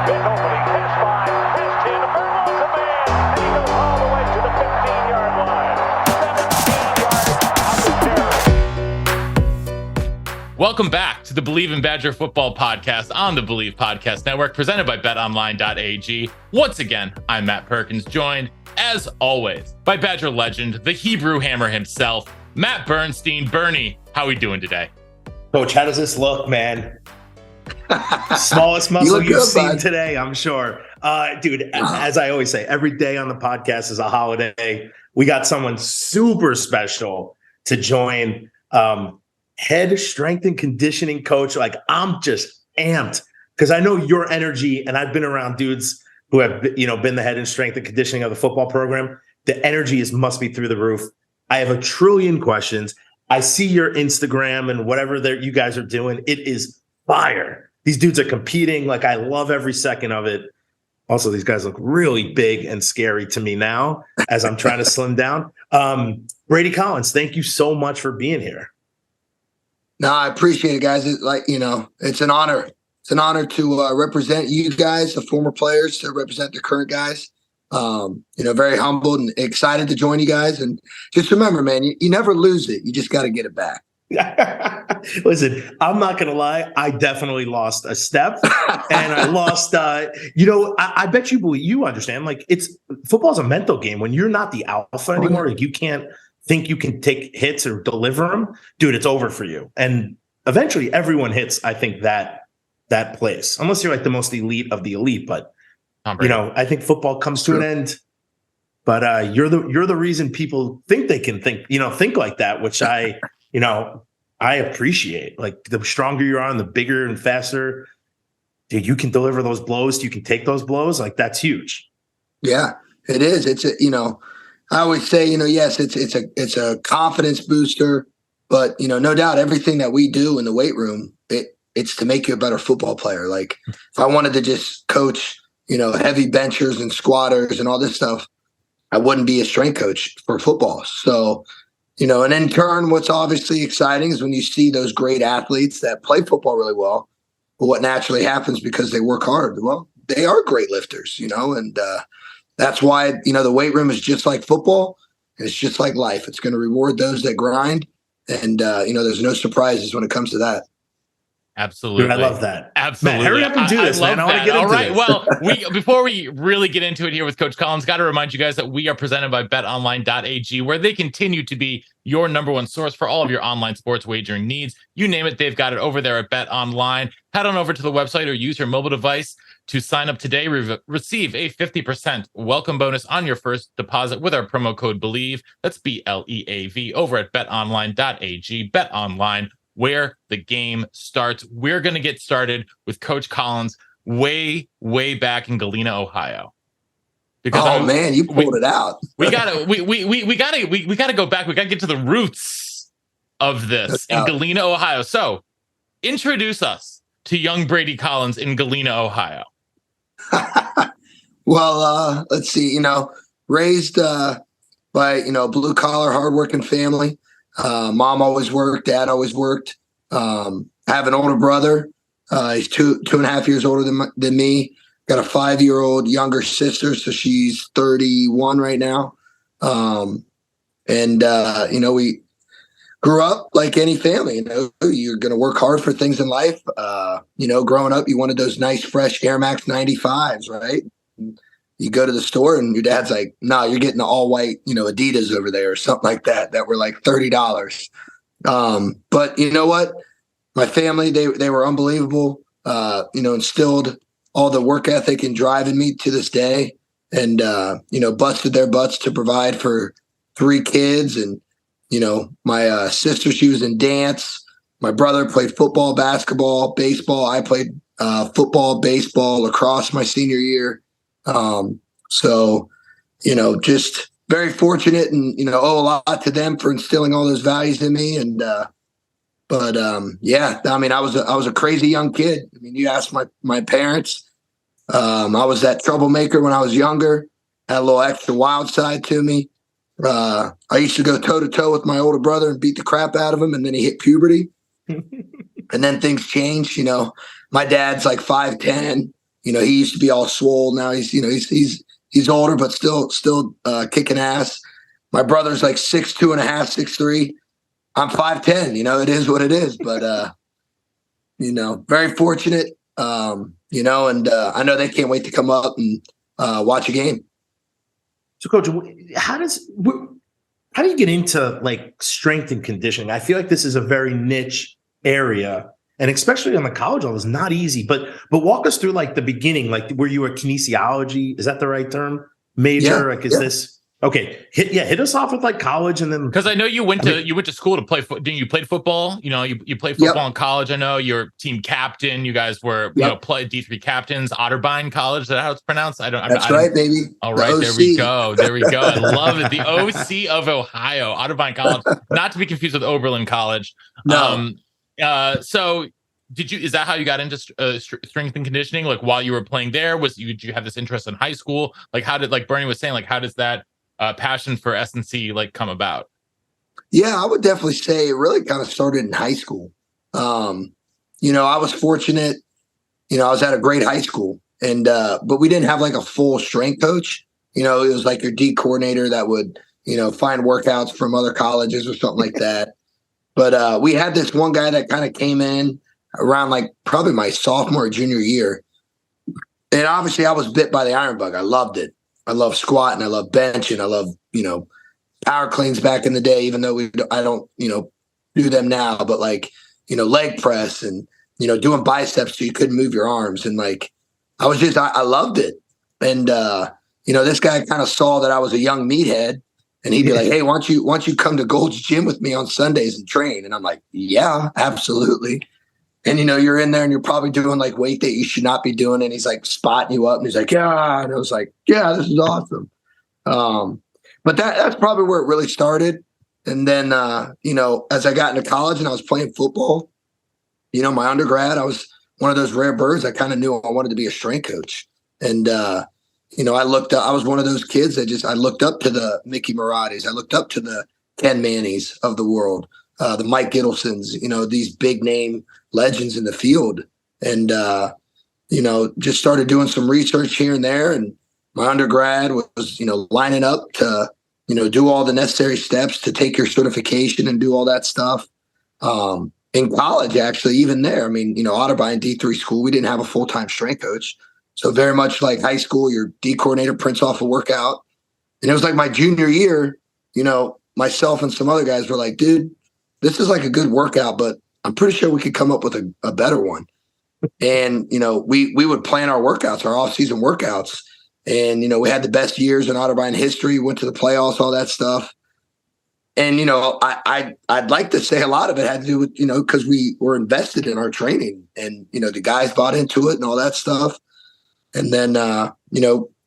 Big opening. Pass 5. Pass 10. Vermont's a man. And he goes all the way to the 15-yard line. 17 yards of terror. Welcome back to the Believe in Badger Football podcast on the Believe Podcast Network, presented by betonline.ag. Once again, I'm Matt Perkins, joined, as always, by Badger legend, the Hebrew Hammer himself, Matt Bernstein. Bernie, how are we doing today? Coach, how does this look, man? Smallest muscle you've seen today, I'm sure. Dude, as I always say, every day on the podcast is a holiday. We got someone super special to join. Head strength and conditioning coach. Like, I'm just amped because I know your energy, and I've been around dudes who have, been the head and strength and conditioning of the football program. The energy must be through the roof. I have a trillion questions. I see your Instagram and whatever you guys are doing. It is fire. These dudes are competing. Like, I love every second of it. Also, these guys look really big and scary to me now as I'm trying to slim down. Brady Collins, thank you so much for being here. No, I appreciate it, guys. It's an honor. It's an honor to represent you guys, the former players, to represent the current guys. Very humbled and excited to join you guys. And just remember, man, you never lose it. You just got to get it back. Listen, I'm not going to lie. I definitely lost a step, and I lost, I bet you understand, like, football's a mental game. When you're not the alpha anymore, like, you can't think you can take hits or deliver them, dude, it's over for you. And eventually everyone hits, I think, that place, unless you're like the most elite of the elite. But, I think football comes to an end. But you're the reason people think they can think like that, which I appreciate. Like, the stronger you are and the bigger and faster, dude, you can deliver those blows. You can take those blows. Like, that's huge. Yeah, it is. I always say, yes, it's a confidence booster, but, no doubt everything that we do in the weight room, it's to make you a better football player. Like, if I wanted to just coach, heavy benchers and squatters and all this stuff, I wouldn't be a strength coach for football. So, and in turn, what's obviously exciting is when you see those great athletes that play football really well, but what naturally happens because they work hard, well, they are great lifters, and that's why, the weight room is just like football. And it's just like life. It's going to reward those that grind. And, there's no surprises when it comes to that. Absolutely. Dude, I love that. Absolutely. Matt, hurry up and do this, man. I want to get into this. Well, before we really get into it here with Coach Collins, got to remind you guys that we are presented by betonline.ag, where they continue to be your number one source for all of your online sports wagering needs. You name it, they've got it over there at BetOnline. Head on over to the website or use your mobile device to sign up today. Receive a 50% welcome bonus on your first deposit with our promo code BELIEVE. That's BLEAV over at betonline.ag. BetOnline, where the game starts. We're going to get started with Coach Collins way, way back in Galena, Ohio. Because man, you pulled it out. we gotta go back. We gotta get to the roots of this in Galena, Ohio. So introduce us to young Brady Collins in Galena, Ohio. Well, let's see, raised by, a blue collar, hardworking family. Mom always worked, dad always worked. I have an older brother. He's two and a half years older than me. Got a 5-year-old younger sister, so she's 31 right now. We grew up like any family. You're going to work hard for things in life. Growing up, you wanted those nice, fresh Air Max 95s, right? You go to the store and your dad's like, "No, you're getting the all white, Adidas over there or something like that were like $30." But you know what? My family, they were unbelievable. Instilled all the work ethic and drive in me to this day, and busted their butts to provide for 3 kids. And my sister, she was in dance. My brother played football, basketball, baseball. I played football, baseball, lacrosse my senior year. Just very fortunate, and owe a lot to them for instilling all those values in me. And I was a crazy young kid. I mean, you asked my parents. I was that troublemaker when I was younger. Had a little extra wild side to me. I used to go toe to toe with my older brother and beat the crap out of him, and then he hit puberty, and then things changed. My dad's like 5'10", he used to be all swole. Now he's older, but still kicking ass. My brother's like 6'2.5", 6'3". I'm 5'10". It is what it is. But very fortunate. And I know they can't wait to come up and watch a game. So, Coach, how do you get into like strength and conditioning? I feel like this is a very niche area, and especially on the college level, it's not easy. But walk us through like the beginning. Like, were you a kinesiology? Is that the right term? Major? Like, is this okay? Hit us off with like college, and then because I know you went to school to play. Didn't you play football? You played football in college. I know you're team captain. You guys were play D3 captains. Otterbein College. Is that how it's pronounced? That's right, baby. All right, there we go. There we go. I love it. The OC of Ohio, Otterbein College, not to be confused with Oberlin College. No. So is that how you got into strength and conditioning? Like while you were playing there, did you have this interest in high school? Like how did, like Bernie was saying, like how does that passion for S&C like come about? Yeah, I would definitely say it really kind of started in high school. I was fortunate, I was at a great high school and, but we didn't have like a full strength coach. It was like your D coordinator that would, find workouts from other colleges or something like that. But we had this one guy that kind of came in around like probably my sophomore or junior year. And obviously I was bit by the iron bug. I loved it. I love squatting. I love benching. I love, power cleans back in the day, even though I don't, do them now, but like, leg press and, doing biceps so you couldn't move your arms. And like, I loved it. And, this guy kind of saw that I was a young meathead and he'd be like, hey, why don't you come to Gold's Gym with me on Sundays and train? And I'm like, yeah, absolutely. And, you're in there and you're probably doing like weight that you should not be doing. And he's like spotting you up and he's like, yeah. And I was like, yeah, this is awesome. But that's probably where it really started. And then, as I got into college and I was playing football, my undergrad, I was one of those rare birds. I kind of knew I wanted to be a strength coach. And, I was one of those kids that I looked up to the Mickey Maratis. I looked up to the Ken Mannies of the world, the Mike Gittelsons, these big name legends in the field. And, just started doing some research here and there. And my undergrad was, lining up to, do all the necessary steps to take your certification and do all that stuff. In college, actually, even there, Otterbein D3 school, we didn't have a full-time strength coach. So very much like high school, your D coordinator prints off a workout. And it was like my junior year, myself and some other guys were like, dude, this is like a good workout, but I'm pretty sure we could come up with a better one. And, we would plan our workouts, our off-season workouts. And, we had the best years in Otterbein history, went to the playoffs, all that stuff. And, I'd like to say a lot of it had to do with, because we were invested in our training and, the guys bought into it and all that stuff. And then,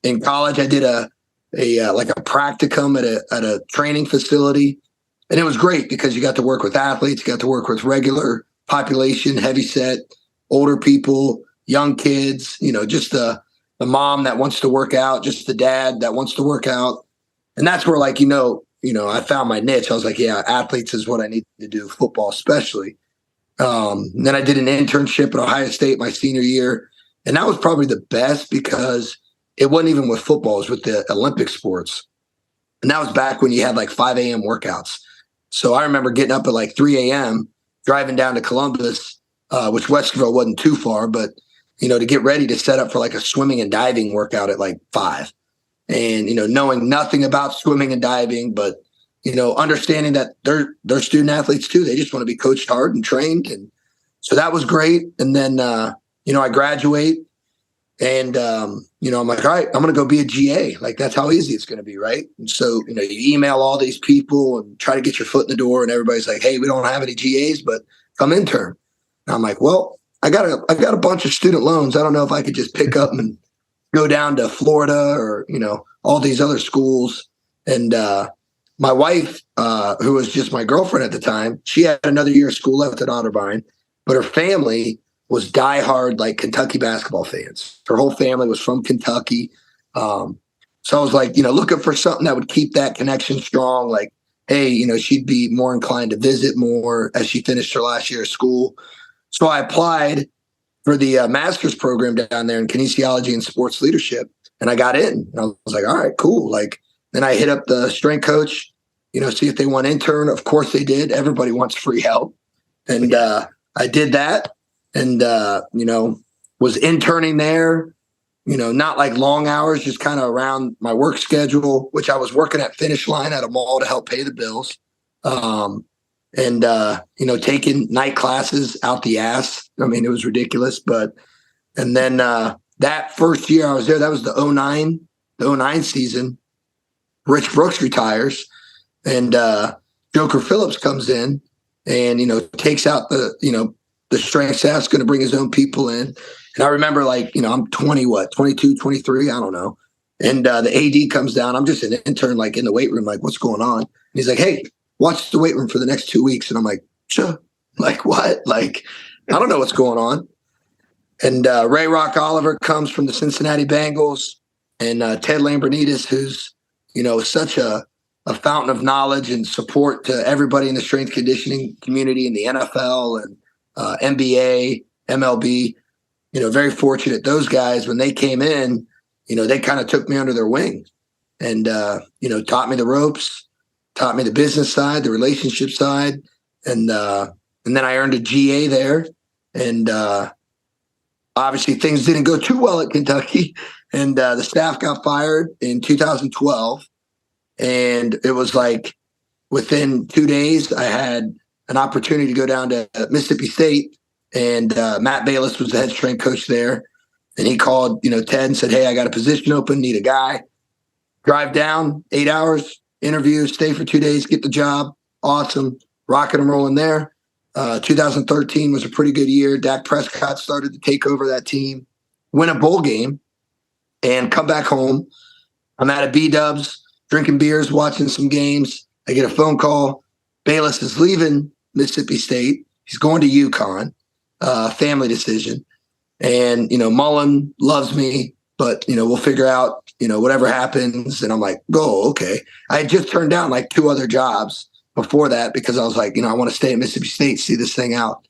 in college, I did a practicum at a training facility. And it was great because you got to work with athletes, you got to work with regular population, heavy set, older people, young kids, just the mom that wants to work out, just the dad that wants to work out. And that's where I found my niche. I was like, yeah, athletes is what I need to do, football especially. Then I did an internship at Ohio State my senior year. And that was probably the best because it wasn't even with football, it was with the Olympic sports. And that was back when you had like 5 a.m. workouts. So I remember getting up at like 3 a.m., driving down to Columbus, which Westerville wasn't too far, but, to get ready to set up for like a swimming and diving workout at like 5. And, knowing nothing about swimming and diving, but, understanding that they're student athletes too. They just want to be coached hard and trained. And so that was great. And then, I graduate and, I'm like, all right, I'm going to go be a GA. Like, that's how easy it's going to be. Right. And so, you email all these people and try to get your foot in the door and everybody's like, hey, we don't have any GAs, but come intern. And I'm like, well, I got a bunch of student loans. I don't know if I could just pick up and go down to Florida or, all these other schools. And, my wife, who was just my girlfriend at the time, she had another year of school left at Otterbein, but her family was diehard like Kentucky basketball fans. Her whole family was from Kentucky. So I was like, looking for something that would keep that connection strong. Like, hey, she'd be more inclined to visit more as she finished her last year of school. So I applied for the master's program down there in kinesiology and sports leadership. And I got in. And I was like, all right, cool. Like, then I hit up the strength coach, see if they want intern. Of course they did. Everybody wants free help. And I did that and, was interning there, not like long hours, just kind of around my work schedule, which I was working at Finish Line at a mall to help pay the bills. Taking night classes out the ass. I mean, it was ridiculous. And then that first year I was there, that was the 09 season. Rich Brooks retires and Joker Phillips comes in and, takes out the strength staff's going to bring his own people in. And I remember I'm 22, 23, I don't know. And the AD comes down. I'm just an intern, like in the weight room, like what's going on? And he's like, hey, watch the weight room for the next 2 weeks. And I'm like, sure. Like what? Like, I don't know what's going on. And Ray Rock Oliver comes from the Cincinnati Bengals and Ted Lambrinides, who's, such a fountain of knowledge and support to everybody in the strength conditioning community in the NFL and NBA, MLB, very fortunate. Those guys, when they came in, they kind of took me under their wing and, taught me the ropes, taught me the business side, the relationship side. And then I earned a GA there. And obviously things didn't go too well at Kentucky. And the staff got fired in 2012. And it was like within 2 days, I had an opportunity to go down to Mississippi State. And Matt Bayless was the head strength coach there. And he called, Ted and said, hey, I got a position open, need a guy. Drive down, 8 hours, interview, stay for 2 days, get the job. Awesome. Rocking and rolling there. 2013 was a pretty good year. Dak Prescott started to take over that team, win a bowl game, and come back home. I'm at a B-Dubs, drinking beers, watching some games. I get a phone call. Bayless is leaving Mississippi State. He's going to UConn. Family decision. And, Mullen loves me, but, we'll figure out, whatever happens. And I'm like, oh, okay. I had just turned down like 2 other jobs before that because I was like, I want to stay at Mississippi State, see this thing out.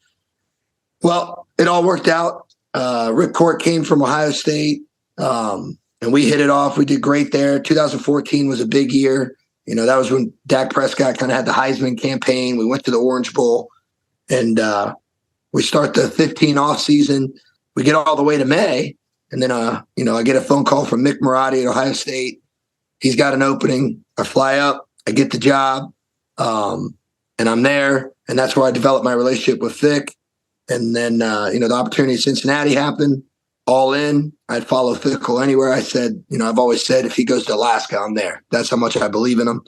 Well, it all worked out. Rick Court came from Ohio State, and we hit it off. We did great there. 2014 was a big year. That was when Dak Prescott kind of had the Heisman campaign. We went to the Orange Bowl, and we start the 15 off season. We get all the way to May, and then I get a phone call from Mick Marotti at Ohio State. He's got an opening. I fly up. I get the job, and I'm there, and that's where I developed my relationship with Fick. And then the opportunity at Cincinnati happened. All in. I'd follow Fickell anywhere. I said, I've always said if he goes to Alaska, I'm there. That's how much I believe in him.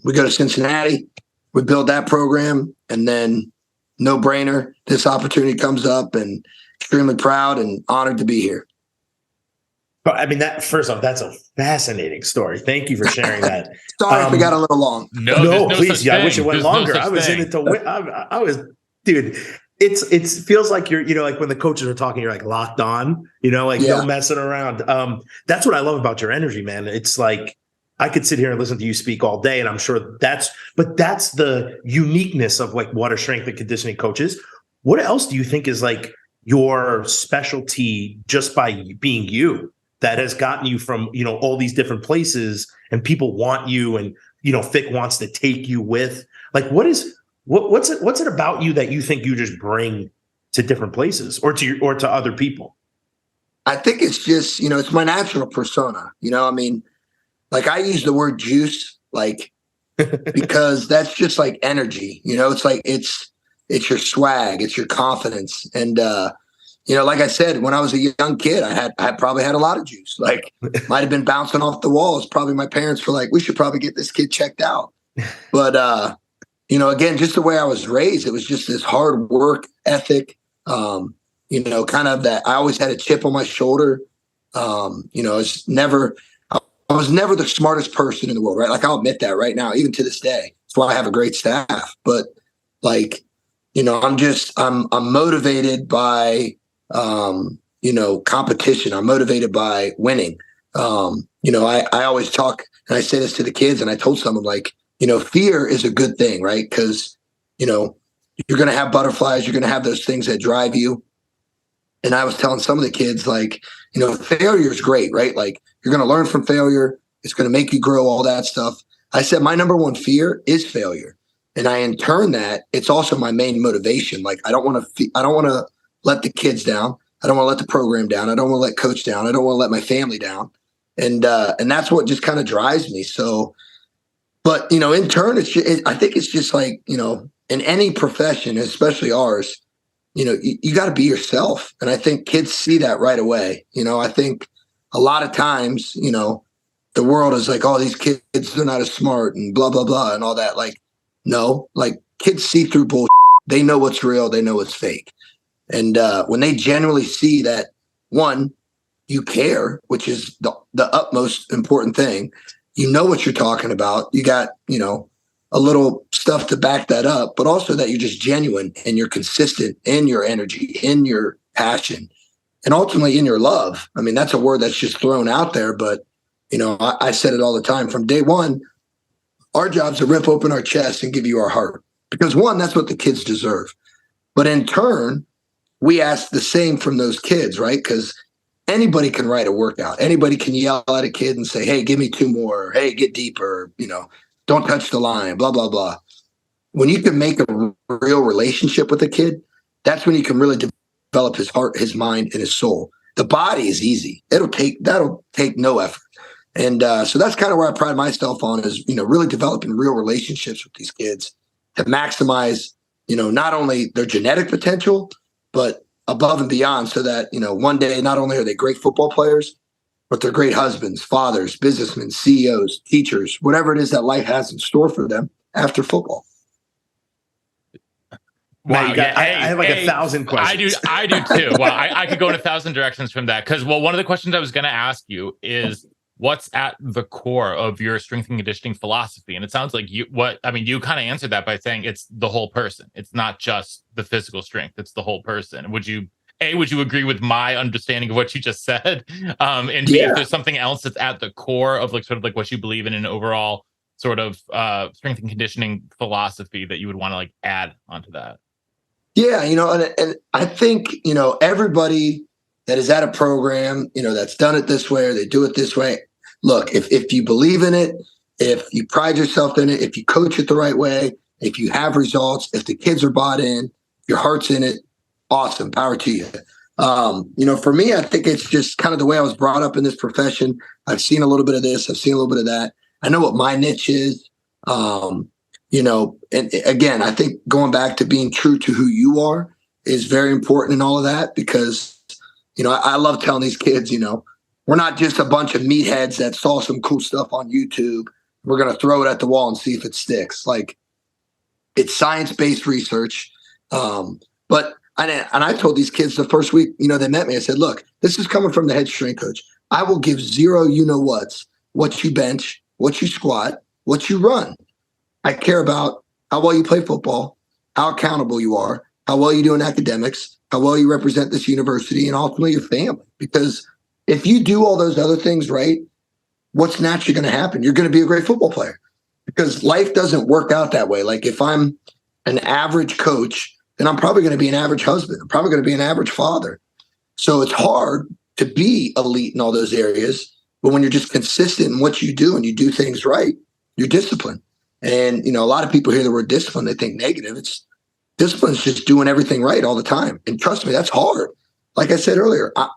We go to Cincinnati. We build that program, and then no brainer. This opportunity comes up, and extremely proud and honored to be here. I mean, first off, that's a fascinating story. Thank you for sharing that. Sorry if we got a little long. No, please. Yeah, I wish it went longer. I was in it to win. I was, dude. It feels like you're, like when the coaches are talking, you're like locked on, no messing around. That's what I love about your energy, man. It's like I could sit here and listen to you speak all day, and I'm sure that's the uniqueness of like what a strength and conditioning coach is. What else do you think is like your specialty just by being you that has gotten you from, all these different places and people want you and, Fick wants to take you with? Like, what's it about you that you think you just bring to different places or to other people? I think it's just, it's my natural persona. I mean, like I use the word juice, like, because that's just like energy, it's like, it's your swag, it's your confidence. And, like I said, when I was a young kid, I probably had a lot of juice, like might've been bouncing off the walls. Probably my parents were like, we should probably get this kid checked out. But, again, just the way I was raised, it was just this hard work ethic, kind of that I always had a chip on my shoulder. I was never the smartest person in the world, right? Like I'll admit that right now, even to this day. That's why I have a great staff. But like, I'm motivated by, competition. I'm motivated by winning. I always talk, and I say this to the kids, and I told someone like, fear is a good thing, right? Because, you're going to have butterflies. You're going to have those things that drive you. And I was telling some of the kids, like, failure is great, right? Like, you're going to learn from failure. It's going to make you grow, all that stuff. I said, my number one fear is failure. And I, in turn, that it's also my main motivation. Like, I don't want to let the kids down. I don't want to let the program down. I don't want to let coach down. I don't want to let my family down. And that's what just kind of drives me. So, but, in turn, I think it's just like, in any profession, especially ours, you got to be yourself. And I think kids see that right away. I think a lot of times, the world is like, oh, these kids, they're not as smart and blah, blah, blah, and all that. Like, no, like, kids see through bullshit. They know what's real. They know what's fake. And when they genuinely see that, one, you care, which is the utmost important thing. You know what you're talking about. You got, a little stuff to back that up, but also that you're just genuine and you're consistent in your energy, in your passion, and ultimately in your love. I mean, that's a word that's just thrown out there, but, I said it all the time. From day one, our job is to rip open our chest and give you our heart. Because one, that's what the kids deserve. But in turn, we ask the same from those kids, right? Because anybody can write a workout. Anybody can yell at a kid and say, hey, give me 2 more. Or, hey, get deeper. Don't touch the line, blah, blah, blah. When you can make a real relationship with a kid, that's when you can really develop his heart, his mind, and his soul. The body is easy. That'll take no effort. And so that's kind of where I pride myself on is, really developing real relationships with these kids to maximize, not only their genetic potential, but above and beyond, so that, one day, not only are they great football players, but they're great husbands, fathers, businessmen, CEOs, teachers, whatever it is that life has in store for them after football. Wow, I have like 1,000 questions. I do too. Well, I could go in 1,000 directions from that. Because, one of the questions I was going to ask you is what's at the core of your strength and conditioning philosophy? And it sounds like you kind of answered that by saying it's the whole person. It's not just the physical strength. It's the whole person. Would you agree with my understanding of what you just said? And B, if there's something else that's at the core of like sort of like what you believe in an overall sort of strength and conditioning philosophy that you would want to like add onto that? Yeah, and I think, everybody that is at a program, that's done it this way or they do it this way. Look, if you believe in it, if you pride yourself in it, if you coach it the right way, if you have results, if the kids are bought in, your heart's in it, awesome, power to you. For me, I think it's just kind of the way I was brought up in this profession. I've seen a little bit of this. I've seen a little bit of that. I know what my niche is. And again, I think going back to being true to who you are is very important in all of that because, I love telling these kids, we're not just a bunch of meatheads that saw some cool stuff on YouTube. We're going to throw it at the wall and see if it sticks. Like, it's science-based research. But I told these kids the first week, they met me, I said, look, this is coming from the head strength coach. I will give zero you-know-whats, what you bench, what you squat, what you run. I care about how well you play football, how accountable you are, how well you do in academics, how well you represent this university, and ultimately your family. Because if you do all those other things right, what's naturally going to happen? You're going to be a great football player because life doesn't work out that way. Like if I'm an average coach, then I'm probably going to be an average husband. I'm probably going to be an average father. So it's hard to be elite in all those areas. But when you're just consistent in what you do and you do things right, you're disciplined. And, a lot of people hear the word discipline, they think negative. Discipline is just doing everything right all the time. And trust me, that's hard. Like I said earlier, I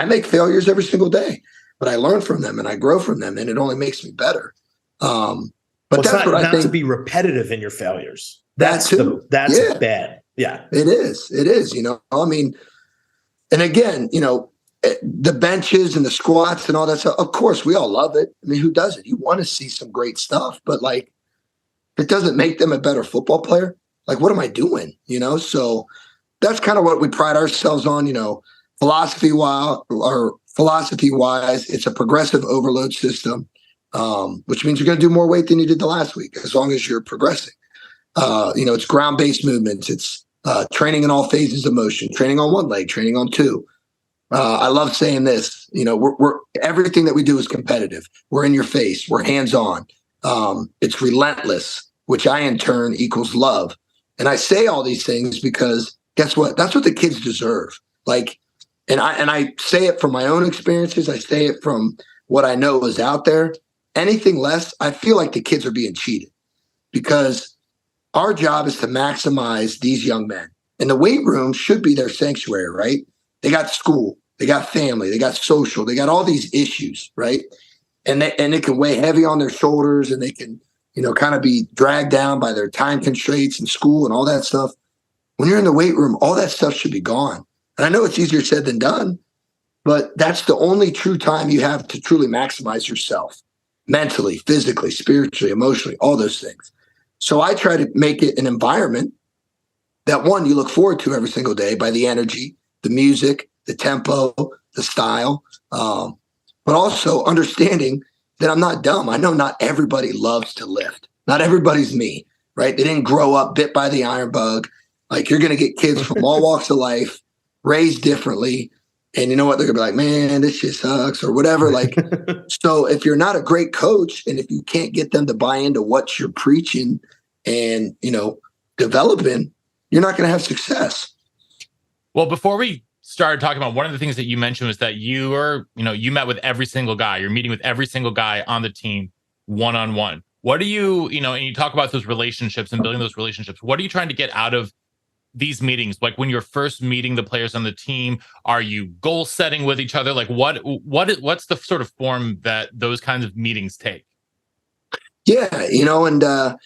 make failures every single day, but I learn from them and I grow from them and it only makes me better. But that's what I think. To be repetitive in your failures. That's bad. Yeah, it is. It is, and again, the benches and the squats and all that stuff. Of course, we all love it. I mean, who doesn't? You want to see some great stuff, but like, it doesn't make them a better football player. Like, what am I doing? So that's kind of what we pride ourselves on, philosophy-wise, it's a progressive overload system, which means you're going to do more weight than you did the last week, as long as you're progressing. It's ground-based movements. It's training in all phases of motion, training on one leg, training on two. I love saying this, we're everything that we do is competitive. We're in your face. We're hands-on. It's relentless, which in turn equals love. And I say all these things because guess what? That's what the kids deserve. Like, And I say it from my own experiences. I say it from what I know is out there. Anything less, I feel like the kids are being cheated, because our job is to maximize these young men. And the weight room should be their sanctuary, right? They got school, they got family, they got social, they got all these issues, right? And it can weigh heavy on their shoulders, and they can, kind of be dragged down by their time constraints in school and all that stuff. When you're in the weight room, all that stuff should be gone. And I know it's easier said than done, but that's the only true time you have to truly maximize yourself mentally, physically, spiritually, emotionally, all those things. So I try to make it an environment that, one, you look forward to every single day by the energy, the music, the tempo, the style, but also understanding that I'm not dumb. I know not everybody loves to lift. Not everybody's me, right? They didn't grow up bit by the iron bug. Like, you're going to get kids from all walks of life, raised differently. And you know what? They're going to be like, man, this shit sucks or whatever. Like, so if you're not a great coach, and if you can't get them to buy into what you're preaching and, developing, you're not going to have success. Well, before we started talking about, one of the things that you mentioned was that you met with every single guy. You're meeting with every single guy on the team one-on-one. What do you, and you talk about those relationships and building those relationships. What are you trying to get out of these meetings? Like, when you're first meeting the players on the team, are you goal setting with each other? Like, what's the sort of form that those kinds of meetings take? Yeah. And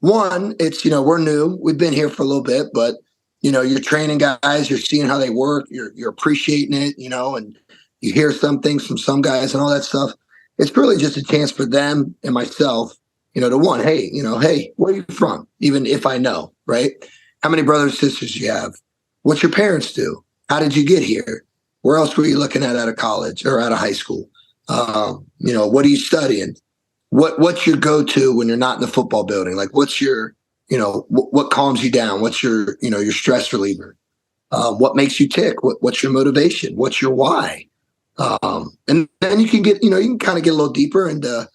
one, it's, we're new, we've been here for a little bit, but you're training guys, you're seeing how they work, you're appreciating it, and you hear some things from some guys and all that stuff. It's really just a chance for them and myself, to one, hey, hey, where are you from? Even if I know, right? How many brothers and sisters do you have? What's your parents do? How did you get here? Where else were you looking at out of college or out of high school? What are you studying? What's your go-to when you're not in the football building? Like, what's your, what calms you down? What's your, your stress reliever? What makes you tick? What's your motivation? What's your why? And then you can get, you can kind of get a little deeper into,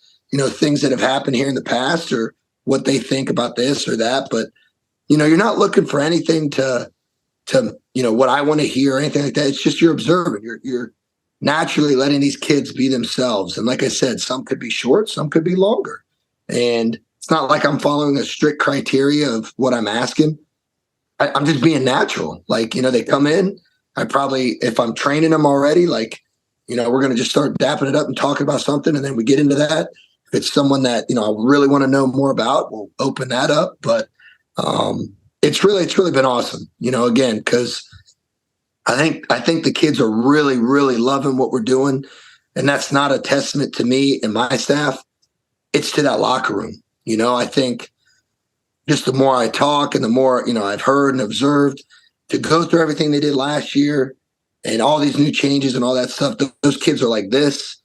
things that have happened here in the past, or what they think about this or that. But, you're not looking for anything to, what I want to hear or anything like that. It's just you're observing. You're naturally letting these kids be themselves. And like I said, some could be short, some could be longer. And it's not like I'm following a strict criteria of what I'm asking. I'm just being natural. Like, they come in, if I'm training them already, like, we're going to just start dapping it up and talking about something. And then we get into that. If it's someone that, I really want to know more about, we'll open that up. But it's really been awesome, again, because I think the kids are really, really loving what we're doing. And that's not a testament to me and my staff. It's to that locker room. I think just the more I talk and the more, I've heard and observed, to go through everything they did last year and all these new changes and all that stuff, those kids are like this.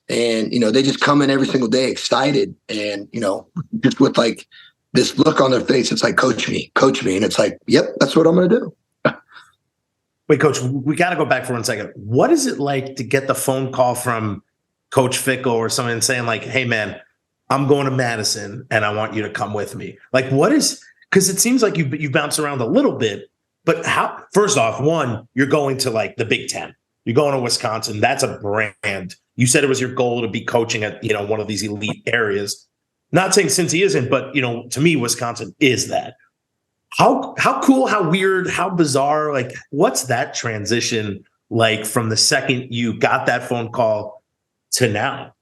And, they just come in every single day excited and, just with like this look on their face. It's like, coach me. And it's like, yep, that's what I'm going to do. Wait, Coach, we got to go back for 1 second. What is it like to get the phone call from Coach Fickell or someone saying like, hey, man, I'm going to Madison and I want you to come with me? Like, because it seems like you bounce around a little bit, but how, first off, one, you're going to like the Big Ten. You're going to Wisconsin. That's a brand. You said it was your goal to be coaching at, one of these elite areas. Not saying Cincy isn't, but, to me, Wisconsin is that. How cool, how weird, how bizarre, like, what's that transition like from the second you got that phone call to now?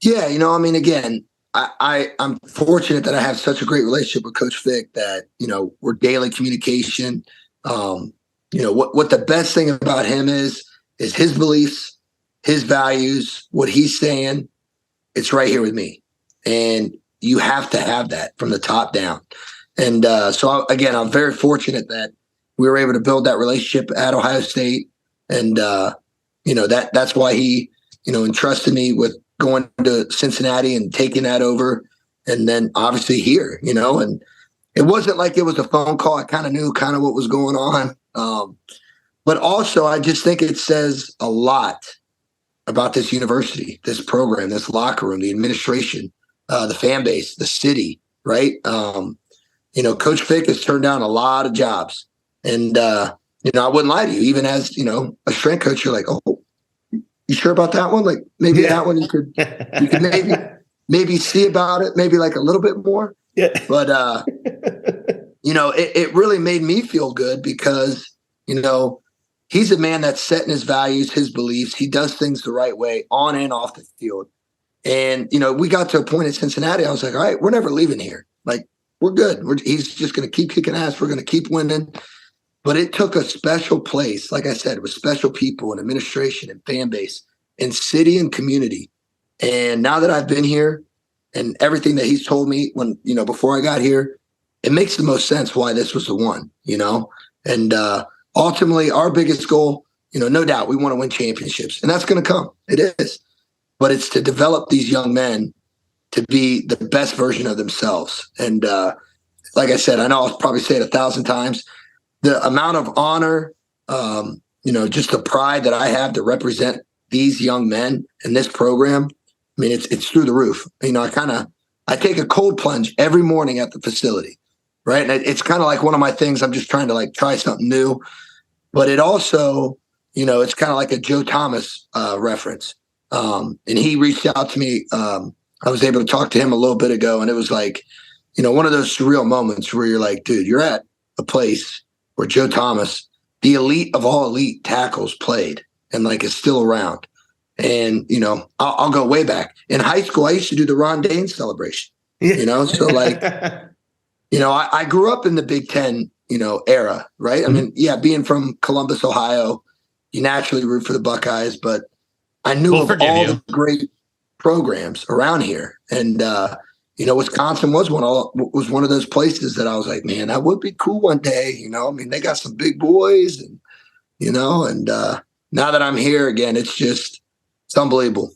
Yeah, again, I'm fortunate that I have such a great relationship with Coach Fick that, we're daily communication. What the best thing about him is his beliefs, his values, what he's saying, it's right here with me. And you have to have that from the top down. And I'm very fortunate that we were able to build that relationship at Ohio State. And, that's why he, entrusted me with going to Cincinnati and taking that over. And then obviously here, and it wasn't like it was a phone call. I kind of knew what was going on. But also, I just think it says a lot about this university, this program, this locker room, the administration, the fan base, the city, right? Coach Fick has turned down a lot of jobs. And I wouldn't lie to you. Even as, a strength coach, you're like, oh, you sure about that one? Like maybe that one you could maybe see about it, maybe like a little bit more. Yeah. But, it really made me feel good because, he's a man that's setting his values, his beliefs. He does things the right way on and off the field. And, we got to a point in Cincinnati. I was like, all right, we're never leaving here. Like, we're good. He's just going to keep kicking ass. We're going to keep winning. But it took a special place, like I said, with special people and administration and fan base and city and community. And now that I've been here and everything that he's told me when, before I got here, it makes the most sense why this was the one, And ultimately, our biggest goal, no doubt, we want to win championships. And that's going to come. It is. But it's to develop these young men to be the best version of themselves. And like I said, I know I'll probably say it 1,000 times. The amount of honor, just the pride that I have to represent these young men in this program, I mean, it's through the roof. I take a cold plunge every morning at the facility, right? And it's kind of like one of my things. I'm just trying to like try something new. But it also, it's kind of like a Joe Thomas reference. And he reached out to me. I was able to talk to him a little bit ago, and it was like, one of those surreal moments where you're like, dude, you're at a place where Joe Thomas, the elite of all elite tackles, played and like is still around. And, I'll go way back. In high school, I used to do the Ron Dane celebration, so like, I grew up in the Big Ten, era, right? Mm-hmm. I mean, yeah, being from Columbus, Ohio, you naturally root for the Buckeyes, but I knew of all the great programs around here. And, Wisconsin was one of those places that I was like, man, that would be cool one day. I mean, they got some big boys and, now that I'm here again, it's unbelievable.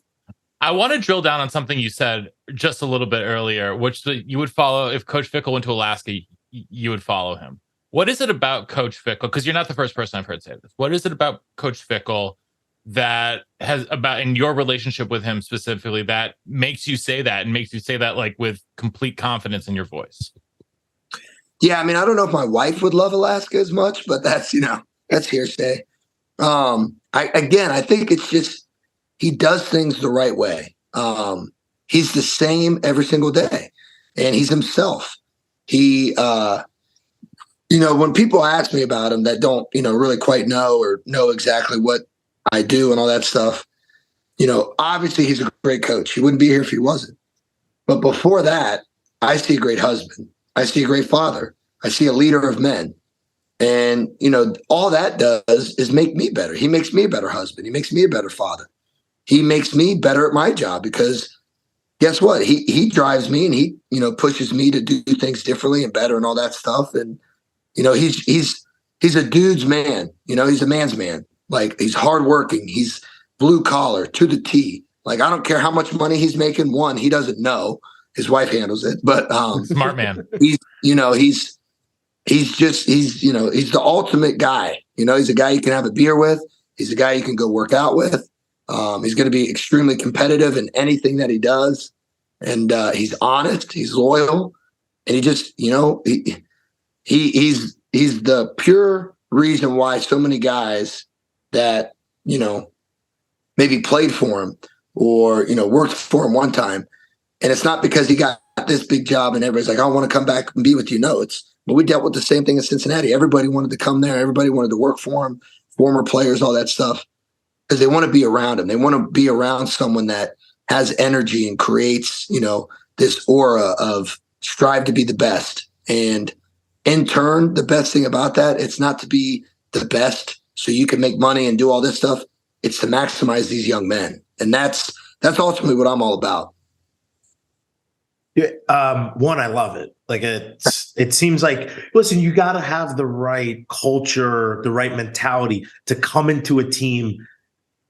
I want to drill down on something you said just a little bit earlier, which you would follow if Coach Fickell went to Alaska, you would follow him. What is it about Coach Fickell? Because you're not the first person I've heard say this. What is it about Coach Fickell that has about in your relationship with him specifically that makes you say that and makes you say that like with complete confidence in your voice? Yeah, I mean, I don't know if my wife would love Alaska as much, but that's hearsay. I think it's just he does things the right way. He's the same every single day, and he's himself. He when people ask me about him that don't really quite know or know exactly what I do and all that stuff, obviously he's a great coach. He wouldn't be here if he wasn't. But before that, I see a great husband. I see a great father. I see a leader of men. And, all that does is make me better. He makes me a better husband. He makes me a better father. He makes me better at my job because guess what? He drives me and he, pushes me to do things differently and better and all that stuff. And, he's a dude's man. He's a man's man. Like he's hardworking. He's blue collar to the T. Like I don't care how much money he's making. One, he doesn't know. His wife handles it. But smart man. He's the ultimate guy. He's a guy you can have a beer with. He's a guy you can go work out with. He's going to be extremely competitive in anything that he does. And he's honest. He's loyal. And he just, he's the pure reason why so many guys that, maybe played for him or, worked for him one time. And it's not because he got this big job and everybody's like, I want to come back and be with you. No, but we dealt with the same thing in Cincinnati. Everybody wanted to come there. Everybody wanted to work for him, former players, all that stuff, because they want to be around him. They want to be around someone that has energy and creates, this aura of strive to be the best. And in turn, the best thing about that, it's not to be the best so you can make money and do all this stuff. It's to maximize these young men. And that's ultimately what I'm all about. Yeah, one, I love it. Like it seems like, listen, you got to have the right culture, the right mentality to come into a team,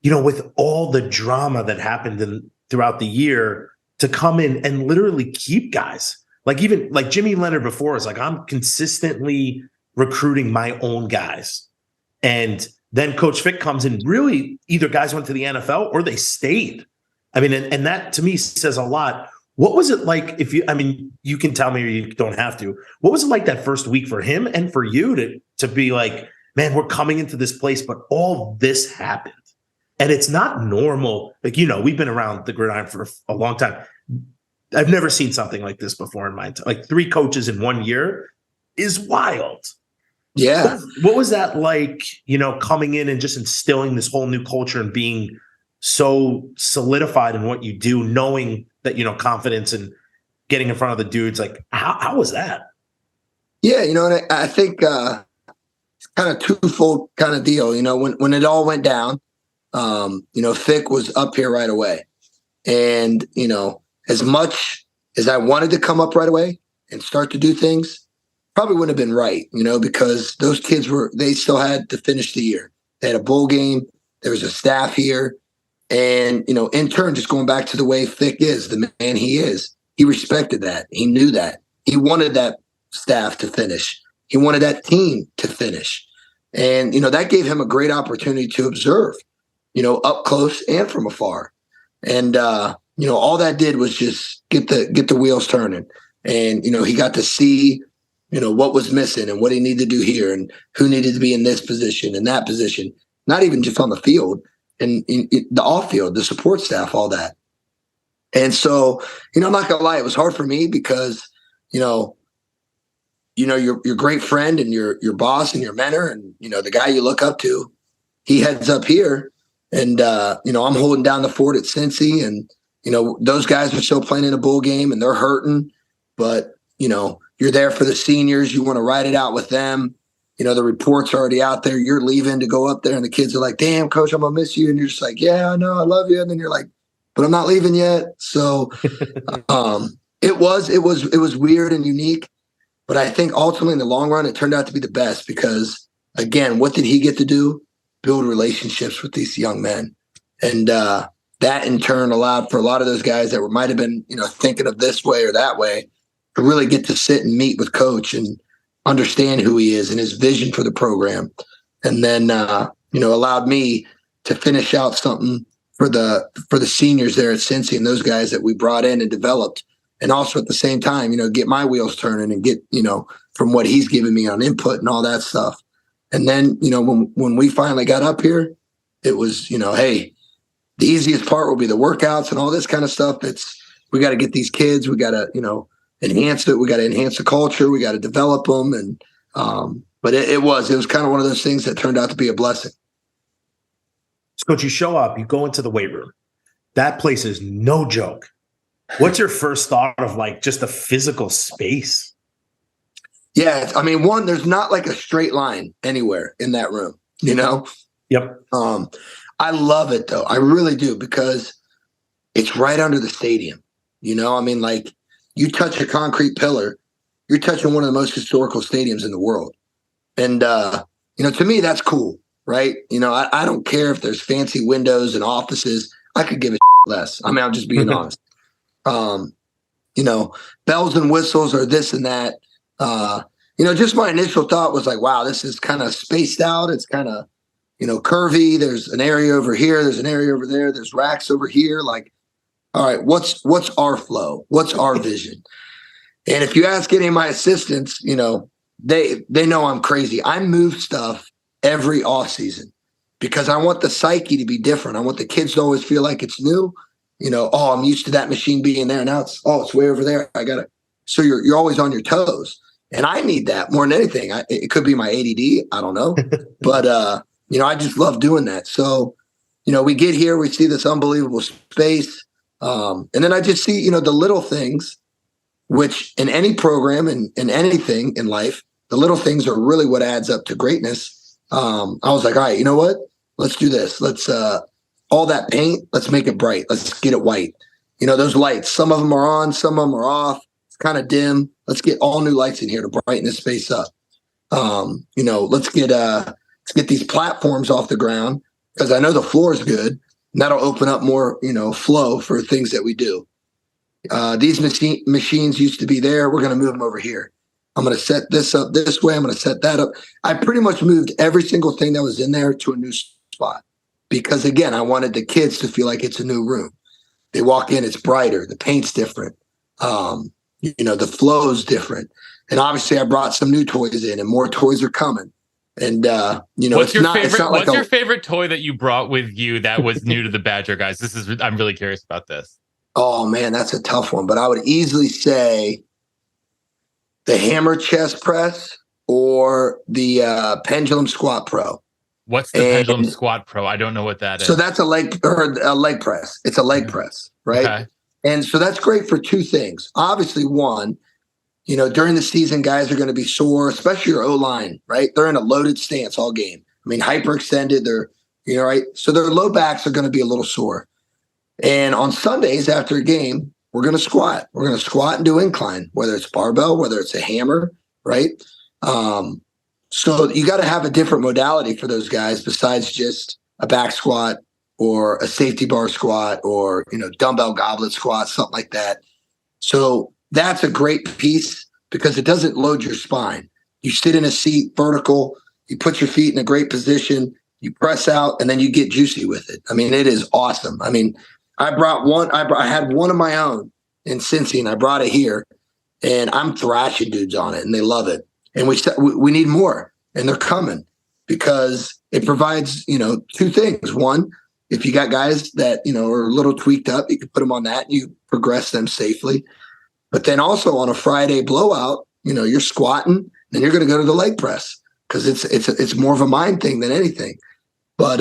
with all the drama that happened throughout the year, to come in and literally keep guys. Like even like Jimmy Leonard before is like, I'm consistently recruiting my own guys. And then Coach Fick comes in, really either guys went to the NFL or they stayed. I mean, and that to me says a lot. What was it like you can tell me or you don't have to. What was it like that first week for him and for you to be like, man, we're coming into this place, but all this happened. And it's not normal. Like, we've been around the gridiron for a long time. I've never seen something like this before in my time. Like 3 coaches in 1 year is wild. Yeah. What was that like, coming in and just instilling this whole new culture and being so solidified in what you do, knowing that, confidence and getting in front of the dudes, like how was that? Yeah. And I think it's kind of twofold kind of deal. When it all went down, Fick was up here right away. And, as much as I wanted to come up right away and start to do things, probably wouldn't have been right, because those kids they still had to finish the year. They had a bowl game. There was a staff here. And, in turn, just going back to the way Fick is, the man he is, he respected that. He knew that. He wanted that staff to finish. He wanted that team to finish. And, that gave him a great opportunity to observe, up close and from afar. And, all that did was just get the wheels turning. And, he got to see, what was missing and what he needed to do here and who needed to be in this position and that position, not even just on the field and in the off field, the support staff, all that. And so, I'm not gonna lie, it was hard for me because, your great friend and your boss and your mentor and, the guy you look up to, he heads up here and, I'm holding down the fort at Cincy and, those guys are still playing in a bowl game and they're hurting, but, you're there for the seniors. You want to ride it out with them. The report's already out there. You're leaving to go up there and the kids are like, damn, coach, I'm going to miss you. And you're just like, yeah, I know. I love you. And then you're like, but I'm not leaving yet. So it was weird and unique. But I think ultimately in the long run, it turned out to be the best because, again, what did he get to do? Build relationships with these young men. And that in turn allowed for a lot of those guys that might have been, thinking of this way or that way to really get to sit and meet with coach and understand who he is and his vision for the program. And then, allowed me to finish out something for the seniors there at Cincy and those guys that we brought in and developed. And also at the same time, get my wheels turning and get, from what he's giving me on input and all that stuff. And then, when we finally got up here, it was, hey, the easiest part will be the workouts and all this kind of stuff. We got to get these kids, we got to, enhance it. We got to enhance the culture. We got to develop them. And, but it was kind of one of those things that turned out to be a blessing. So Coach, you show up, you go into the weight room. That place is no joke. What's your first thought of like just the physical space? Yeah. One, there's not like a straight line anywhere in that room, Yep. I love it though. I really do because it's right under the stadium. Like you touch a concrete pillar, you're touching one of the most historical stadiums in the world. And, to me, that's cool, right? I don't care if there's fancy windows and offices. I could give a less. I'm just being honest. Bells and whistles or this and that. Just my initial thought was like, wow, this is kind of spaced out. It's kind of, curvy. There's an area over here. There's an area over there. There's racks over here. Like, all right, what's our flow? What's our vision? And if you ask any of my assistants, they know I'm crazy. I move stuff every off season because I want the psyche to be different. I want the kids to always feel like it's new. I'm used to that machine being there. Now it's way over there. I got it. So you're always on your toes. And I need that more than anything. It could be my ADD. I don't know. But, I just love doing that. So, we get here, we see this unbelievable space. And then I just see, the little things, which in any program and in anything in life, the little things are really what adds up to greatness. I was like, all right, you know what? Let's do this. Let's all that paint, let's make it bright. Let's get it white. Those lights, some of them are on, some of them are off. It's kind of dim. Let's get all new lights in here to brighten this space up. Let's get these platforms off the ground because I know the floor is good. And that'll open up more, flow for things that we do. These machines used to be there. We're going to move them over here. I'm going to set this up this way. I'm going to set that up. I pretty much moved every single thing that was in there to a new spot because, again, I wanted the kids to feel like it's a new room. They walk in, it's brighter. The paint's different. The flow's different. And obviously I brought some new toys in and more toys are coming. And what's your your favorite toy that you brought with you that was new to the Badger guys? I'm really curious about this. Oh man, that's a tough one, but I would easily say the hammer chest press or the pendulum squat pro. What's the pendulum squat pro? I don't know what that is. So that's a leg press. It's a leg press, right? Okay. And so that's great for two things. Obviously, one, during the season, guys are going to be sore, especially your O-line, right? They're in a loaded stance all game. I mean, hyperextended. They're, right? So their low backs are going to be a little sore. And on Sundays after a game, we're going to squat. We're going to squat and do incline, whether it's barbell, whether it's a hammer, right? So you got to have a different modality for those guys besides just a back squat or a safety bar squat or, dumbbell goblet squat, something like that. So that's a great piece because it doesn't load your spine. You sit in a seat vertical, you put your feet in a great position, you press out, and then you get juicy with it. I mean, it is awesome. I mean, I had one of my own in Cincy, and I brought it here, and I'm thrashing dudes on it, and they love it. And we need more, and they're coming because it provides, two things. One, if you got guys that, are a little tweaked up, you can put them on that and you progress them safely. But then also on a Friday blowout, you're squatting and you're going to go to the leg press because it's more of a mind thing than anything. But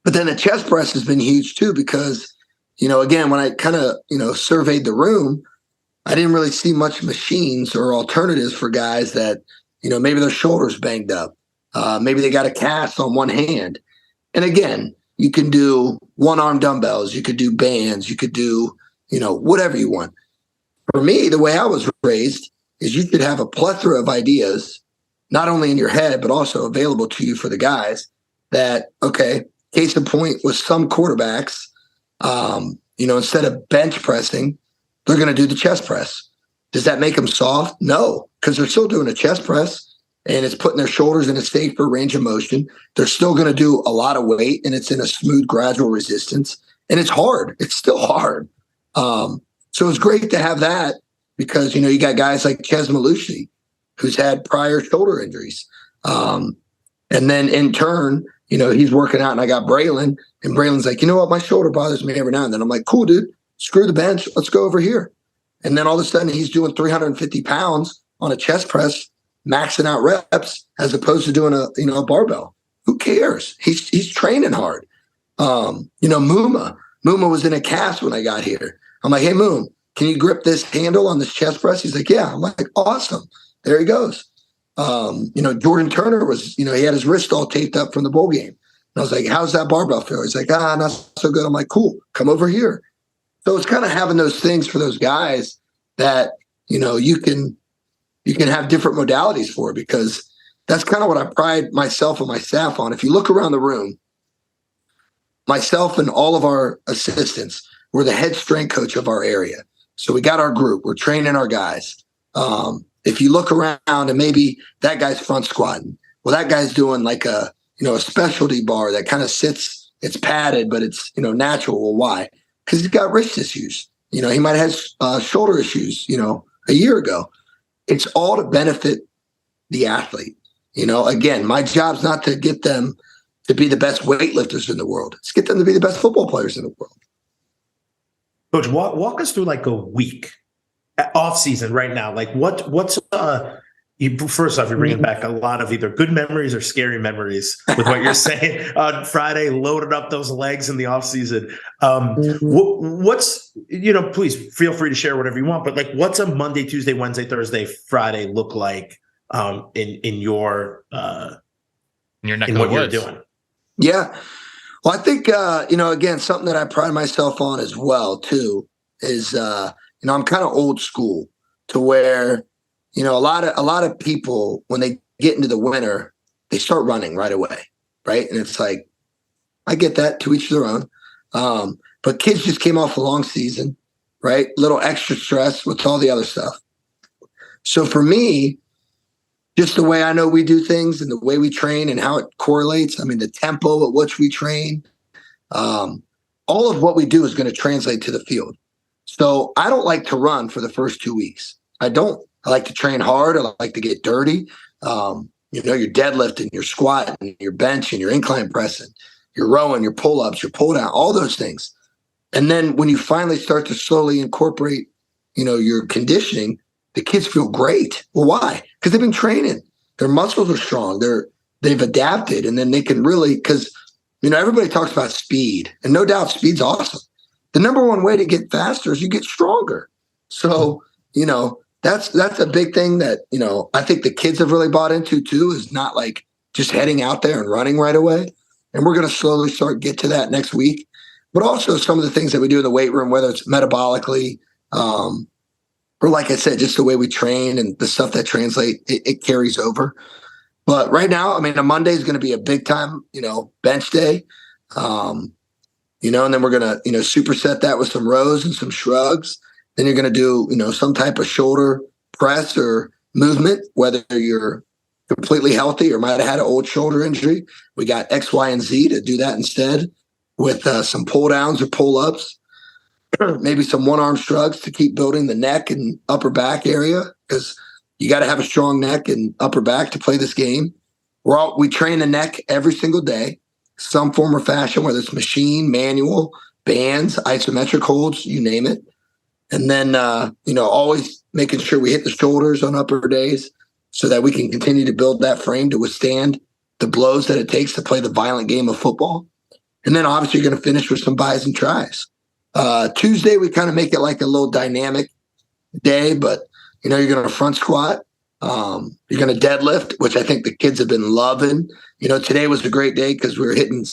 then the chest press has been huge too because, again, when I kind of, surveyed the room, I didn't really see much machines or alternatives for guys that, maybe their shoulders banged up. Maybe they got a cast on one hand. And again, you can do one-arm dumbbells. You could do bands. You could do, whatever you want. For me, the way I was raised is you could have a plethora of ideas, not only in your head, but also available to you for the guys that, okay, case in point with some quarterbacks, instead of bench pressing, they're going to do the chest press. Does that make them soft? No, because they're still doing a chest press and it's putting their shoulders in a safer range of motion. They're still going to do a lot of weight and it's in a smooth, gradual resistance. And it's hard. It's still hard. So it's great to have that because, you got guys like Ches Malushi, who's had prior shoulder injuries. And then in turn, he's working out and I got Braylon and Braylon's like, you know what? My shoulder bothers me every now and then. I'm like, cool, dude, screw the bench. Let's go over here. And then all of a sudden he's doing 350 pounds on a chest press, maxing out reps as opposed to doing a barbell. Who cares? He's training hard. Muma was in a cast when I got here. I'm like, hey, Moon, can you grip this handle on this chest press? He's like, yeah. I'm like, awesome. There he goes. Jordan Turner was, he had his wrist all taped up from the bowl game. And I was like, how's that barbell feel? He's like, not so good. I'm like, cool, come over here. So it's kind of having those things for those guys that, you can have different modalities for because that's kind of what I pride myself and my staff on. If you look around the room, myself and all of our assistants, we're the head strength coach of our area. So we got our group. We're training our guys. If you look around and maybe that guy's front squatting, well, that guy's doing like a specialty bar that kind of sits, it's padded, but it's, natural. Well, why? Because he's got wrist issues. He might have had shoulder issues, a year ago. It's all to benefit the athlete. Again, my job's not to get them to be the best weightlifters in the world. It's get them to be the best football players in the world. Coach, walk us through like a week off season right now. Like what's first off, you're bringing back a lot of either good memories or scary memories with what you're saying on Friday, loaded up those legs in the off season. What's, please feel free to share whatever you want, but like, what's a Monday, Tuesday, Wednesday, Thursday, Friday look like in your neck of the woods? You're doing? Yeah. Well, I think, again, something that I pride myself on as well, too, is, I'm kind of old school to where, a lot of people, when they get into the winter, they start running right away. Right. And it's like, I get that, to each their own. But kids just came off a long season, right? Little extra stress with all the other stuff. So for me, just the way I know we do things and the way we train and how it correlates. I mean, the tempo at which we train, all of what we do is going to translate to the field. So I don't like to run for the first 2 weeks. I don't. I like to train hard. I like to get dirty. you know, your deadlift and your squat and your bench and your incline pressing, your rowing, your pull-ups, your pull-down, all those things. And then when you finally start to slowly incorporate, you know, your conditioning, the kids feel great. Well, why? Because they've been training. Their muscles are strong. They've adapted, and then they can really, because, you know, everybody talks about speed, and no doubt speed's awesome. The number one way to get faster is you get stronger. So, you know, that's a big thing that, you know, I think the kids have really bought into too, is not like just heading out there and running right away. And we're going to slowly start get to that next week. But also some of the things that we do in the weight room, whether it's metabolically, or like I said, just the way we train and the stuff that translate, it carries over. But right now, I mean, a Monday is going to be a big time, you know, bench day. You know, and then we're going to, you know, superset that with some rows and some shrugs. Then you're going to do, you know, some type of shoulder press or movement, whether you're completely healthy or might have had an old shoulder injury. We got X, Y, and Z to do that instead, with some pull downs or pull ups, maybe some one arm shrugs to keep building the neck and upper back area, because you got to have a strong neck and upper back to play this game. We train the neck every single day, some form or fashion, whether it's machine, manual, bands, isometric holds, you name it. And then, you know, always making sure we hit the shoulders on upper days so that we can continue to build that frame to withstand the blows that it takes to play the violent game of football. And then obviously you're going to finish with some buys and tries. Tuesday, we kind of make it like a little dynamic day, but, you know, you're going to front squat. You're going to deadlift, which I think the kids have been loving. You know, today was a great day because we were hitting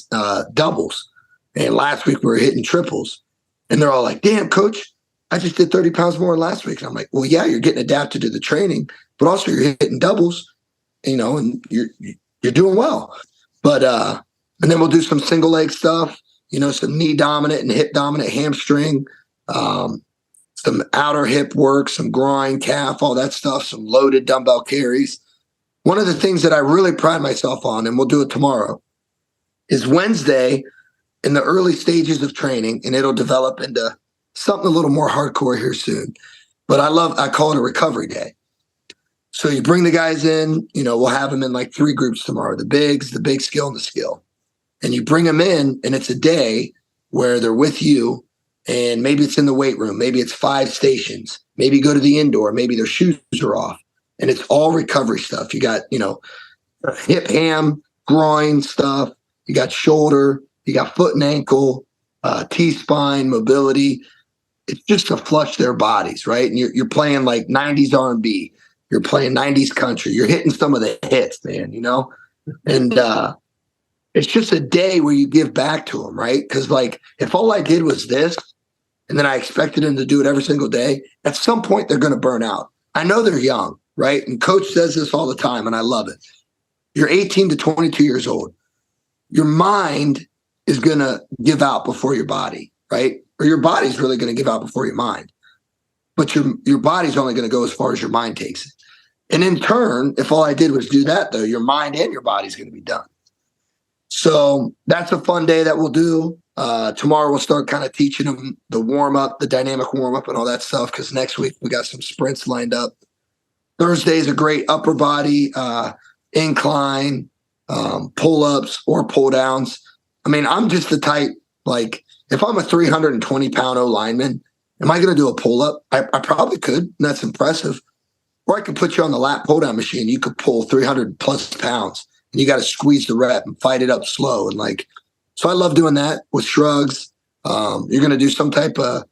doubles. And last week we were hitting triples. And they're all like, damn, coach, I just did 30 pounds more last week. And I'm like, well, yeah, you're getting adapted to the training, but also you're hitting doubles, you know, and you're doing well. But, and then we'll do some single leg stuff, you know, some knee dominant and hip dominant hamstring, some outer hip work, some groin, calf, all that stuff, some loaded dumbbell carries. One of the things that I really pride myself on, and we'll do it tomorrow, is Wednesday in the early stages of training, and it'll develop into something a little more hardcore here soon. But I call it a recovery day. So you bring the guys in, you know, we'll have them in like 3 groups tomorrow, the bigs, the big skill, and the skill. And you bring them in, and it's a day where they're with you, and maybe it's in the weight room, maybe it's 5 stations, maybe go to the indoor, maybe their shoes are off, and it's all recovery stuff. You got, you know, hip, ham, groin stuff, you got shoulder, you got foot and ankle, T-spine, mobility. It's just to flush their bodies, right? And you're playing like 90s R&B, you're playing 90s country, you're hitting some of the hits, man, you know? And it's just a day where you give back to them, right? Because like if all I did was this, and then I expected them to do it every single day, at some point they're going to burn out. I know they're young, right? And coach says this all the time, and I love it. You're 18 to 22 years old. Your mind is going to give out before your body, right? Or your body's really going to give out before your mind. But your body's only going to go as far as your mind takes it. And in turn, if all I did was do that, though, your mind and your body's going to be done. So that's a fun day that we'll do. Tomorrow we'll start kind of teaching them the warm-up, the dynamic warm-up and all that stuff, because next week we got some sprints lined up. Thursday is a great upper body incline, pull-ups or pull-downs. I mean, I'm just the type, like, if I'm a 320-pound O lineman, am I going to do a pull-up? I probably could, and that's impressive. Or I could put you on the lat pull-down machine. You could pull 300-plus pounds, and you got to squeeze the rep and fight it up slow. And like, so I love doing that with shrugs. You're going to do some type of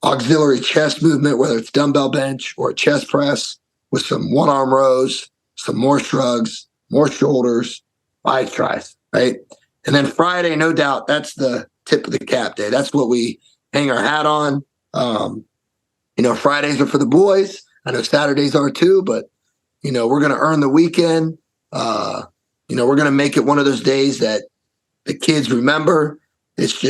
auxiliary chest movement, whether it's dumbbell bench or a chest press with some one-arm rows, some more shrugs, more shoulders, biceps, tries, right? And then Friday, no doubt, that's the tip of the cap day. That's what we hang our hat on. You know, Fridays are for the boys. I know Saturdays are too, but, you know, we're going to earn the weekend. You know, we're going to make it one of those days that the kids remember. It's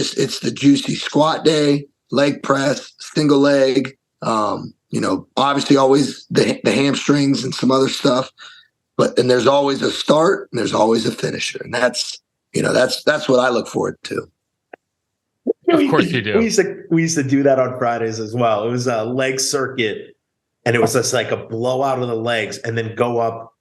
the juicy squat day, leg press, single leg, you know, obviously always the hamstrings and some other stuff, and there's always a start and there's always a finisher. And that's, you know, that's what I look forward to. Of course you do. We used to do that on Fridays as well. It was a leg circuit, and it was just like a blowout of the legs and then go up.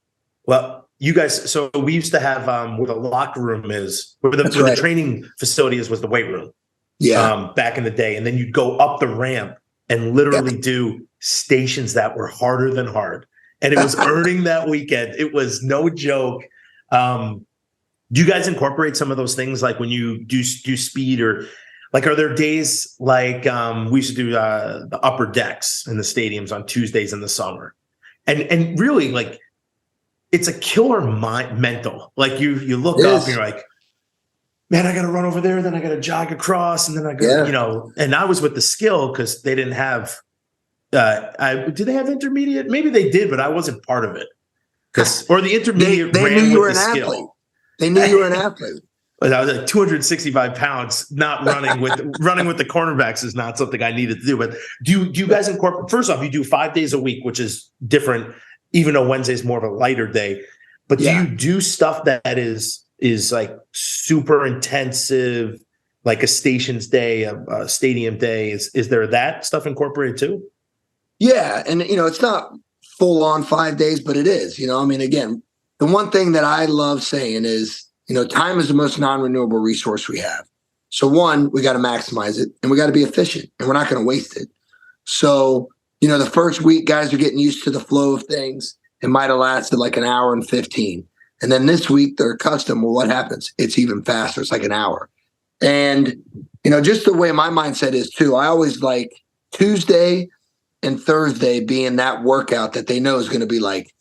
Well, you guys, so we used to have where the locker room is, where the training facility is, was the weight room. Yeah. Back in the day. And then you'd go up the ramp and literally do stations that were harder than hard. And it was earning that weekend. It was no joke. Do you guys incorporate some of those things, like when you do speed, or like, are there days like we used to do the upper decks in the stadiums on Tuesdays in the summer, and really, like, it's a killer mental. Like you look up and you're like, man, I got to run over there, then I got to jog across, and then I got And I was with the skill because they didn't have. Do they have intermediate? Maybe they did, but I wasn't part of it. Or the intermediate they ran knew you with were the an skill. athlete. They knew you were an athlete. But I was like 265 pounds, not running with the cornerbacks is not something I needed to do. But do you guys incorporate? First off, you do 5 days a week, which is different, even though Wednesday's more of a lighter day. But do you do stuff that is like super intensive, like a stations day, a stadium day? Is there that stuff incorporated too? Yeah, and it's not full on 5 days, but it is. I mean, again, the one thing that I love saying is, time is the most non-renewable resource we have. So one, we got to maximize it, and we got to be efficient, and we're not going to waste it. So, the first week, guys are getting used to the flow of things. It might have lasted like an hour and 15. And then this week, they're accustomed. Well, what happens? It's even faster. It's like an hour. And, just the way my mindset is too, I always like Tuesday and Thursday being that workout that they know is going to be like,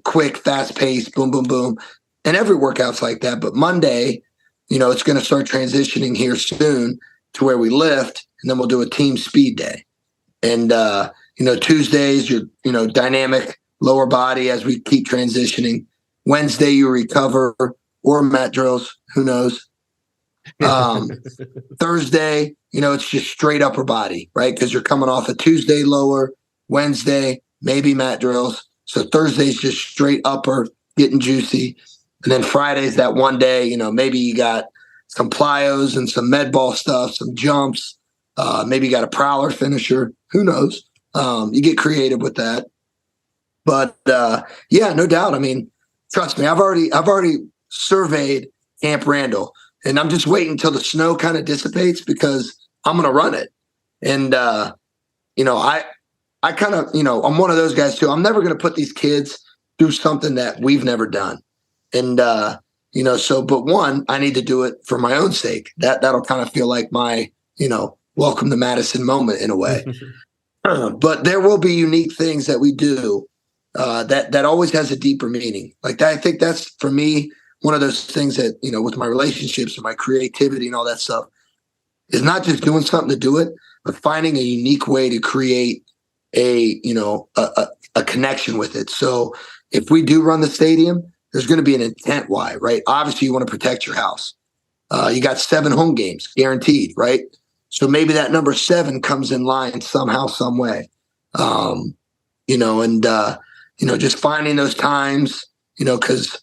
quick, fast paced, boom, boom, boom. And every workout's like that. But Monday, it's going to start transitioning here soon to where we lift, and then we'll do a team speed day. And, Tuesdays, you're, dynamic lower body as we keep transitioning. Wednesday, you recover, or mat drills, who knows? Thursday, it's just straight upper body, right? Because you're coming off a Tuesday lower, Wednesday, maybe mat drills. So Thursday's just straight upper, getting juicy. And then Friday's that one day, maybe you got some plyos and some med ball stuff, some jumps. Maybe you got a prowler finisher. Who knows? You get creative with that. But yeah, no doubt. Trust me, I've already surveyed Camp Randall, and I'm just waiting until the snow kind of dissipates because I'm going to run it. And, I kind of, I'm one of those guys too. I'm never going to put these kids through something that we've never done. And, but one, I need to do it for my own sake. That'll kind of feel like my, welcome to Madison moment in a way. But there will be unique things that we do that always has a deeper meaning. Like that, I think that's, for me, one of those things that, with my relationships and my creativity and all that stuff, is not just doing something to do it, but finding a unique way to create a connection with it. So if we do run the stadium, there's going to be an intent why, right? Obviously, you want to protect your house. You got 7 home games guaranteed, right? So maybe that number 7 comes in line somehow, some way. Just finding those times, because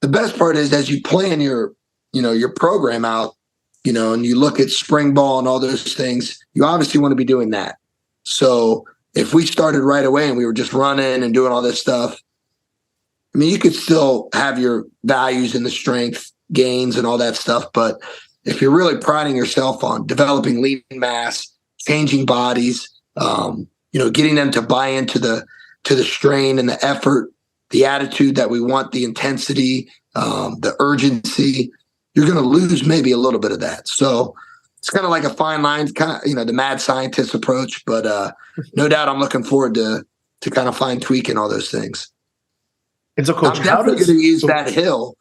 the best part is as you plan your program out, and you look at spring ball and all those things, you obviously want to be doing that. So if we started right away and we were just running and doing all this stuff, you could still have your values and the strength gains and all that stuff. But if you're really priding yourself on developing lean mass, changing bodies, getting them to buy into the strain and the effort, the attitude that we want, the intensity, the urgency, you're going to lose maybe a little bit of that. So it's kind of like a fine line, kind of, the mad scientist approach. But no doubt I'm looking forward to kind of fine tweaking all those things. And so, Coach, I'm definitely going to use that hill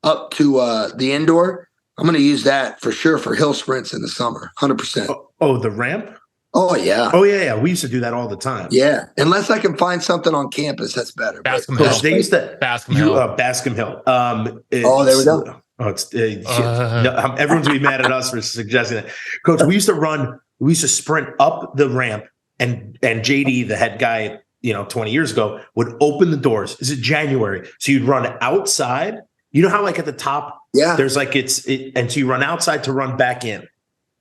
up to the indoor. I'm going to use that for sure for hill sprints in the summer, 100%. Oh, the ramp? Oh, yeah. Oh, yeah. We used to do that all the time. Yeah. Unless I can find something on campus that's better. Bascom Hill. They used to Bascom Hill. Bascom Hill. There we go. Everyone's gonna be mad at us for suggesting that. Coach, we used to sprint up the ramp, and JD, the head guy, 20 years ago, would open the doors. This is January. So you'd run outside. You know how like at the top, there's like and so you run outside to run back in.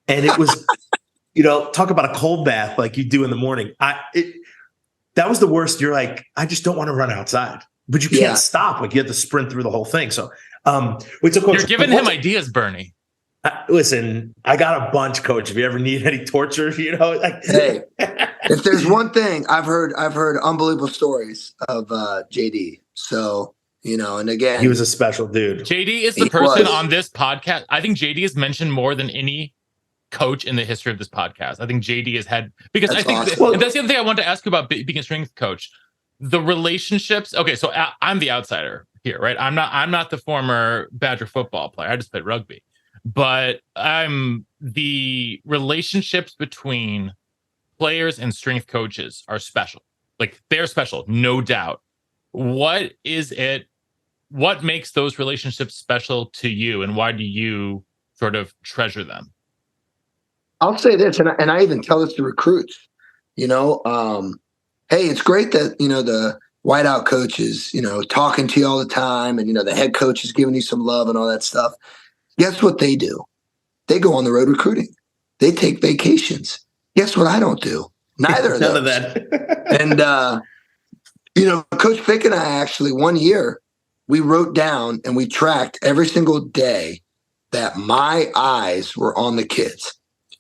And it was, talk about a cold bath like you do in the morning. That was the worst. You're like, I just don't want to run outside. but you can't stop. Like you have to sprint through the whole thing. So, wait, so Coach, you're giving him ideas, Bernie. Listen, I got a bunch, Coach. If you ever need any torture, hey, if there's one thing I've heard unbelievable stories of JD. So, and again, he was a special dude. JD is the person on this podcast. I think JD is mentioned more than any coach in the history of this podcast. I think JD has had, because that's I think and that's the other thing I wanted to ask you about being a strength coach. The relationships. Okay, so I'm the outsider here, right? I'm not the former Badger football player. I just played rugby. But the relationships between players and strength coaches are special. Like they're special, no doubt. What makes those relationships special to you, and why do you sort of treasure them? I'll say this, and I even tell this to recruits, hey, it's great that, the whiteout coach is, talking to you all the time, and, the head coach is giving you some love and all that stuff. Guess what they do? They go on the road recruiting. They take vacations. Guess what I don't do? Neither of those. None of that. And, Coach Fickell and I actually, one year, we wrote down and we tracked every single day that my eyes were on the kids.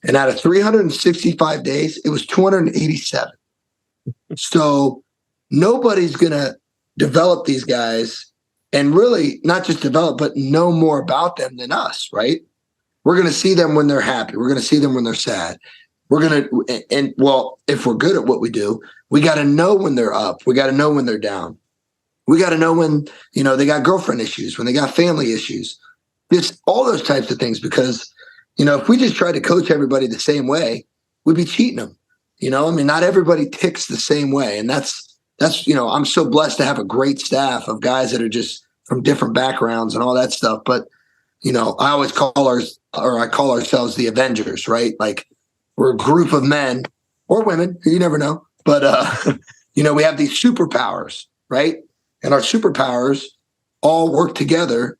And out of 365 days, it was 287. So nobody's going to develop these guys and really not just develop, but know more about them than us, right? We're going to see them when they're happy. We're going to see them when they're sad. We're going to, if we're good at what we do, we got to know when they're up. We got to know when they're down. We got to know when, they got girlfriend issues, when they got family issues, just all those types of things. Because, if we just tried to coach everybody the same way, we'd be cheating them. Not everybody ticks the same way. And that's, I'm so blessed to have a great staff of guys that are just from different backgrounds and all that stuff. But, I always call ourselves the Avengers, right? Like we're a group of men or women, you never know. But, we have these superpowers, right? And our superpowers all work together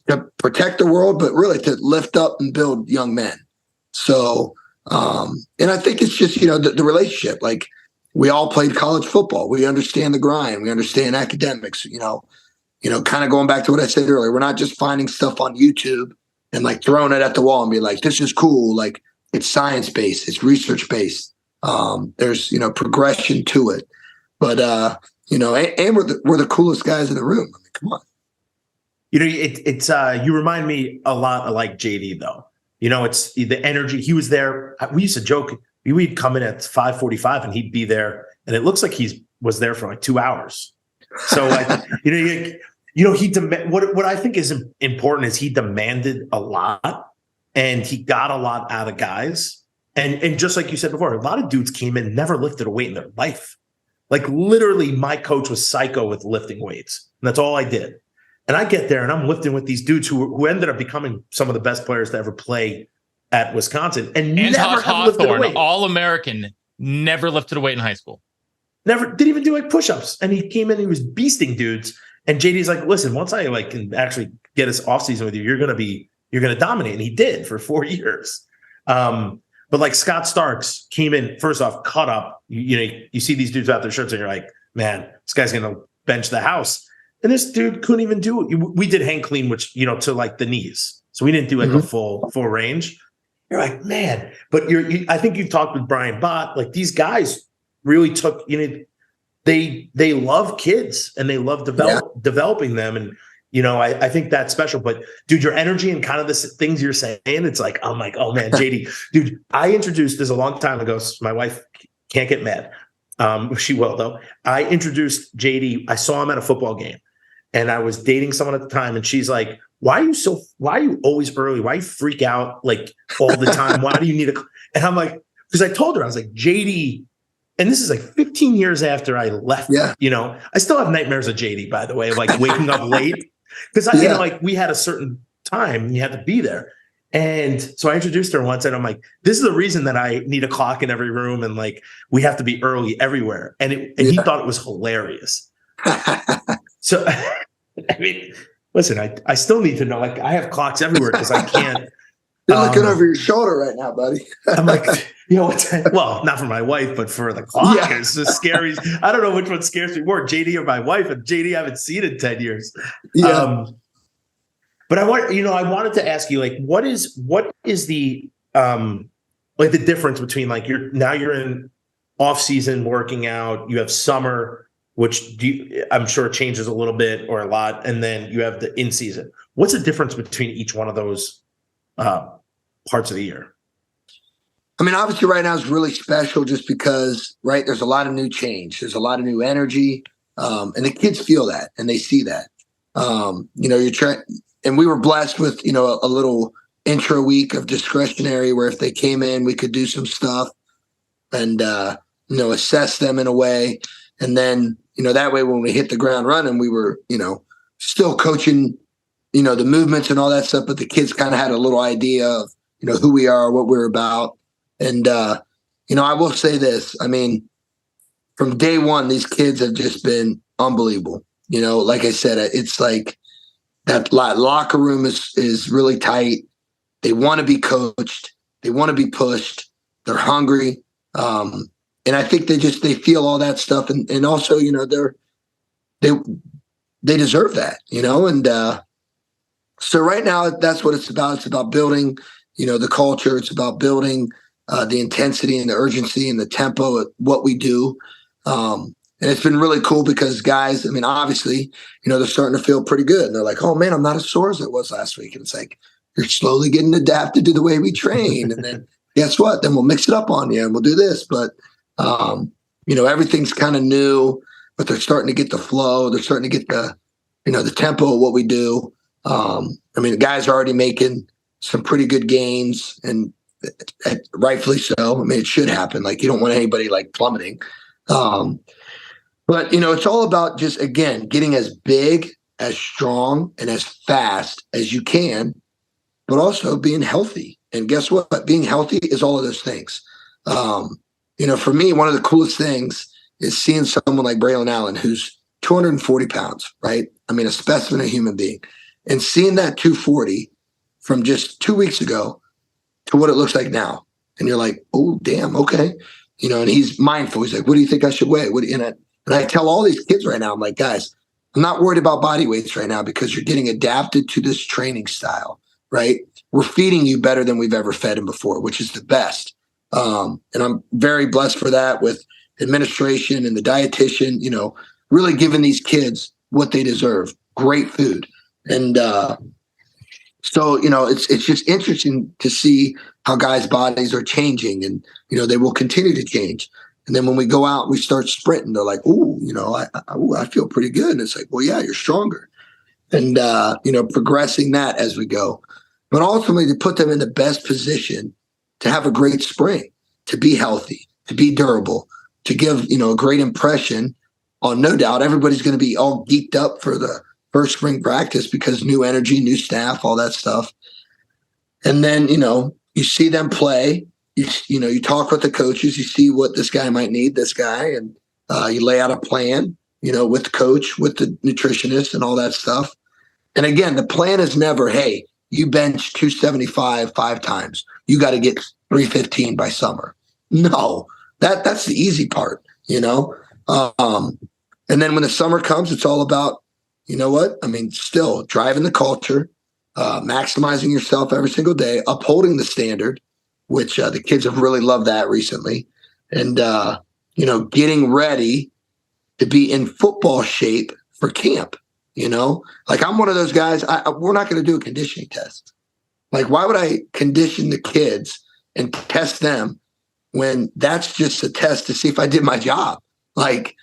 to protect the world, but really to lift up and build young men. So, and I think it's just, the relationship, like, we all played college football. We understand the grind. We understand academics, kind of going back to what I said earlier. We're not just finding stuff on YouTube and like throwing it at the wall and be like, this is cool. Like it's science-based, it's research-based. There's, progression to it. But, and we're the coolest guys in the room. I mean, come on. It's you remind me a lot of like JD though. It's the energy. He was there. We used to joke. We'd come in at 5:45 and he'd be there, and it looks like he was there for like 2 hours. So like, what I think is important is he demanded a lot, and he got a lot out of guys. And just like you said before, a lot of dudes came in, never lifted a weight in their life. Like literally, my coach was psycho with lifting weights, and that's all I did. And I get there and I'm lifting with these dudes who ended up becoming some of the best players to ever play at Wisconsin and never have lifted a weight. All-American, never lifted a weight in high school. Never didn't even do like push-ups. And he came in, he was beasting dudes. And JD's like, listen, once I like can actually get us off season with you, you're gonna dominate. And he did for 4 years. But like Scott Starks came in, first off, cut up. You see these dudes out their shirts and you're like, man, this guy's gonna bench the house. And this dude couldn't even do it. We did hang clean, which, to like the knees. So we didn't do like a full range. You're like, man, but I think you've talked with Brian Bott. Like these guys really took, they love kids and they love developing them. And, I think that's special. But dude, your energy and kind of the things you're saying, it's like, I'm like, oh man, JD, dude, I introduced this a long time ago. So my wife can't get mad. She will though. I introduced JD. I saw him at a football game. And I was dating someone at the time, and she's like, why are you always early? Why you freak out like all the time? Why do you need and I'm like, because I told her, I was like, JD, and this is like 15 years after I left, I still have nightmares of JD, by the way, of like waking up late. Because like we had a certain time and you had to be there. And so I introduced her once and I'm like, this is the reason that I need a clock in every room. And like, we have to be early everywhere. And he thought it was hilarious. So, I mean, listen, I still need to know, like I have clocks everywhere because I You're looking over your shoulder right now, buddy. I'm like, well, not for my wife, but for the clock. Yeah. It's just scary. I don't know which one scares me more, JD or my wife. And JD, I haven't seen in 10 years. Yeah. But I wanted to ask you, like, what is the like the difference between like you're in off season working out, you have summer, which I'm sure changes a little bit or a lot, and then you have the in season. What's the difference between each one of those parts of the year? I mean, obviously right now is really special just because, right, there's a lot of new change. There's a lot of new energy. And the kids feel that and they see that. You're trying, and we were blessed with, a little intro week of discretionary where if they came in, we could do some stuff and, assess them in a way. And then, that way when we hit the ground running, we were, still coaching, the movements and all that stuff, but the kids kind of had a little idea of, who we are, what we're about. And, I will say this, I mean, from day one, these kids have just been unbelievable. Like I said, it's like that locker room is really tight. They want to be coached. They want to be pushed. They're hungry. And I think they feel all that stuff. And also, they deserve that, and, so right now that's what it's about. It's about building, the culture. It's about building the intensity and the urgency and the tempo of what we do. And it's been really cool because guys, I mean, obviously, they're starting to feel pretty good. And they're like, oh man, I'm not as sore as I was last week. And it's like, you're slowly getting adapted to the way we train. And then guess what? Then we'll mix it up on you and we'll do this. But, everything's kind of new, but they're starting to get the flow. They're starting to get the tempo of what we do. The guys are already making some pretty good gains and rightfully so. I mean, it should happen. Like you don't want anybody like plummeting. But it's all about just, again, getting as big, as strong, and as fast as you can, but also being healthy. And guess what? Being healthy is all of those things. For me, one of the coolest things is seeing someone like Braylon Allen, who's 240 pounds, right? I mean, a specimen of human being. And seeing that 240 from just 2 weeks ago to what it looks like now. And you're like, oh, damn, okay. And he's mindful. He's like, what do you think I should weigh? And I tell all these kids right now, I'm like, guys, I'm not worried about body weights right now because you're getting adapted to this training style, right? We're feeding you better than we've ever fed him before, which is the best. And I'm very blessed for that with administration and the dietitian, really giving these kids what they deserve, great food. And so, it's just interesting to see how guys' bodies are changing and, they will continue to change. And then when we go out and we start sprinting, they're like, ooh, I feel pretty good. And it's like, well, yeah, you're stronger. And, progressing that as we go. But ultimately to put them in the best position to have a great spring, to be healthy, to be durable, to give, a great impression on, no doubt, everybody's going to be all geeked up for the first spring practice because new energy, new staff, all that stuff. And then, you see them play, you talk with the coaches, you see what this guy might need, this guy, and you lay out a plan, with the coach, with the nutritionist and all that stuff. And again, the plan is never, hey, you bench 275 5 times. You got to get 315 by summer. No, that's the easy part, and then when the summer comes, it's all about, still driving the culture, maximizing yourself every single day, upholding the standard, which the kids have really loved that recently. And, getting ready to be in football shape for camp, like I'm one of those guys, we're not going to do a conditioning test. Like, why would I condition the kids and test them when that's just a test to see if I did my job? Like,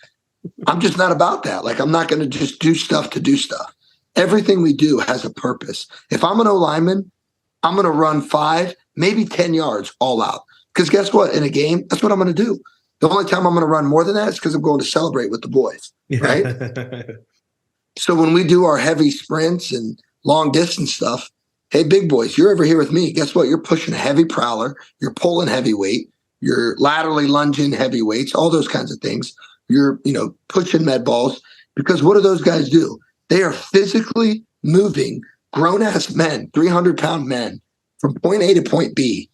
I'm just not about that. Like, I'm not going to just do stuff to do stuff. Everything we do has a purpose. If I'm an O-lineman, I'm going to run 5, maybe 10 yards all out. Because guess what? In a game, that's what I'm going to do. The only time I'm going to run more than that is because I'm going to celebrate with the boys, right? So when we do our heavy sprints and long distance stuff, hey, big boys, you're over here with me. Guess what? You're pushing a heavy prowler. You're pulling heavy weight. You're laterally lunging heavy weights, all those kinds of things. You're, pushing med balls, because what do those guys do? They are physically moving grown-ass men, 300-pound men, from point A to point B.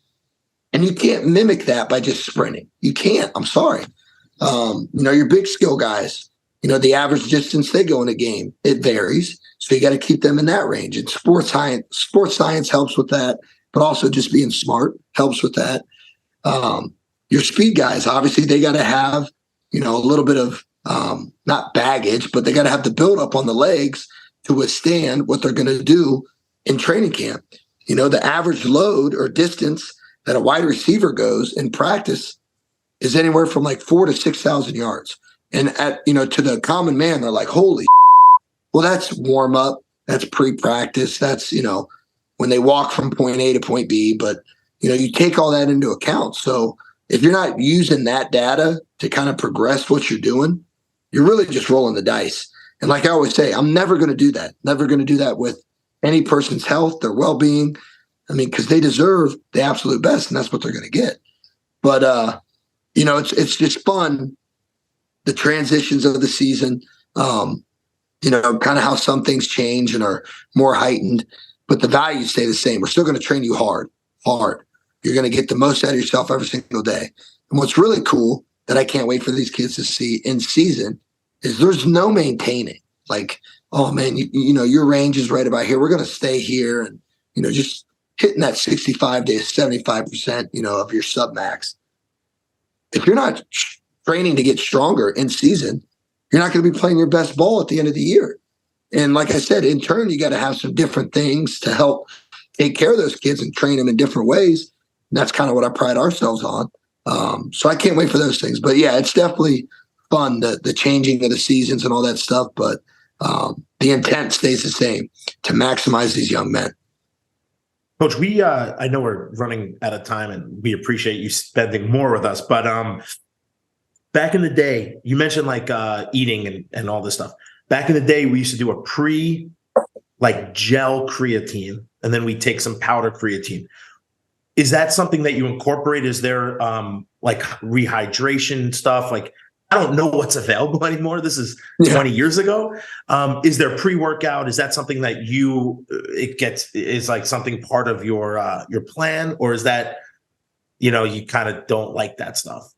And you can't mimic that by just sprinting. You can't. I'm sorry. Your big skill guys, the average distance they go in a game, it varies. So you got to keep them in that range. And sports science helps with that, but also just being smart helps with that. Your speed guys, obviously, they got to have, a little bit of not baggage, but they got to have the buildup on the legs to withstand what they're going to do in training camp. The average load or distance that a wide receiver goes in practice is anywhere from like 4,000 to 6,000 yards. And to the common man, they're like, holy, well, that's warm up. That's pre-practice. That's, when they walk from point A to point B. But, you take all that into account. So if you're not using that data to kind of progress what you're doing, you're really just rolling the dice. And like I always say, I'm never going to do that. Never going to do that with any person's health, their well-being. I mean, because they deserve the absolute best, and that's what they're going to get. But, it's just fun, the transitions of the season, kind of how some things change and are more heightened, but the values stay the same. We're still going to train you hard. You're going to get the most out of yourself every single day. And what's really cool that I can't wait for these kids to see in season is there's no maintaining. Like, oh, man, your range is right about here. We're going to stay here and, just hitting that 65 to 75%, of your submax. If you're not training to get stronger in season, you're not going to be playing your best ball at the end of the year. And like I said, in turn, you got to have some different things to help take care of those kids and train them in different ways. And that's kind of what I pride ourselves on. So I can't wait for those things. But yeah, it's definitely fun, the changing of the seasons and all that stuff. But the intent stays the same to maximize these young men. Coach, I know we're running out of time and we appreciate you spending more with us, but back in the day, you mentioned like eating and all this stuff. Back in the day, we used to do a gel creatine, and then we take some powder creatine. Is that something that you incorporate? Is there rehydration stuff? Like, I don't know what's available anymore. This is 20 years ago. Is there pre-workout? Is that something that is like something part of your plan, or is that, you kind of don't like that stuff?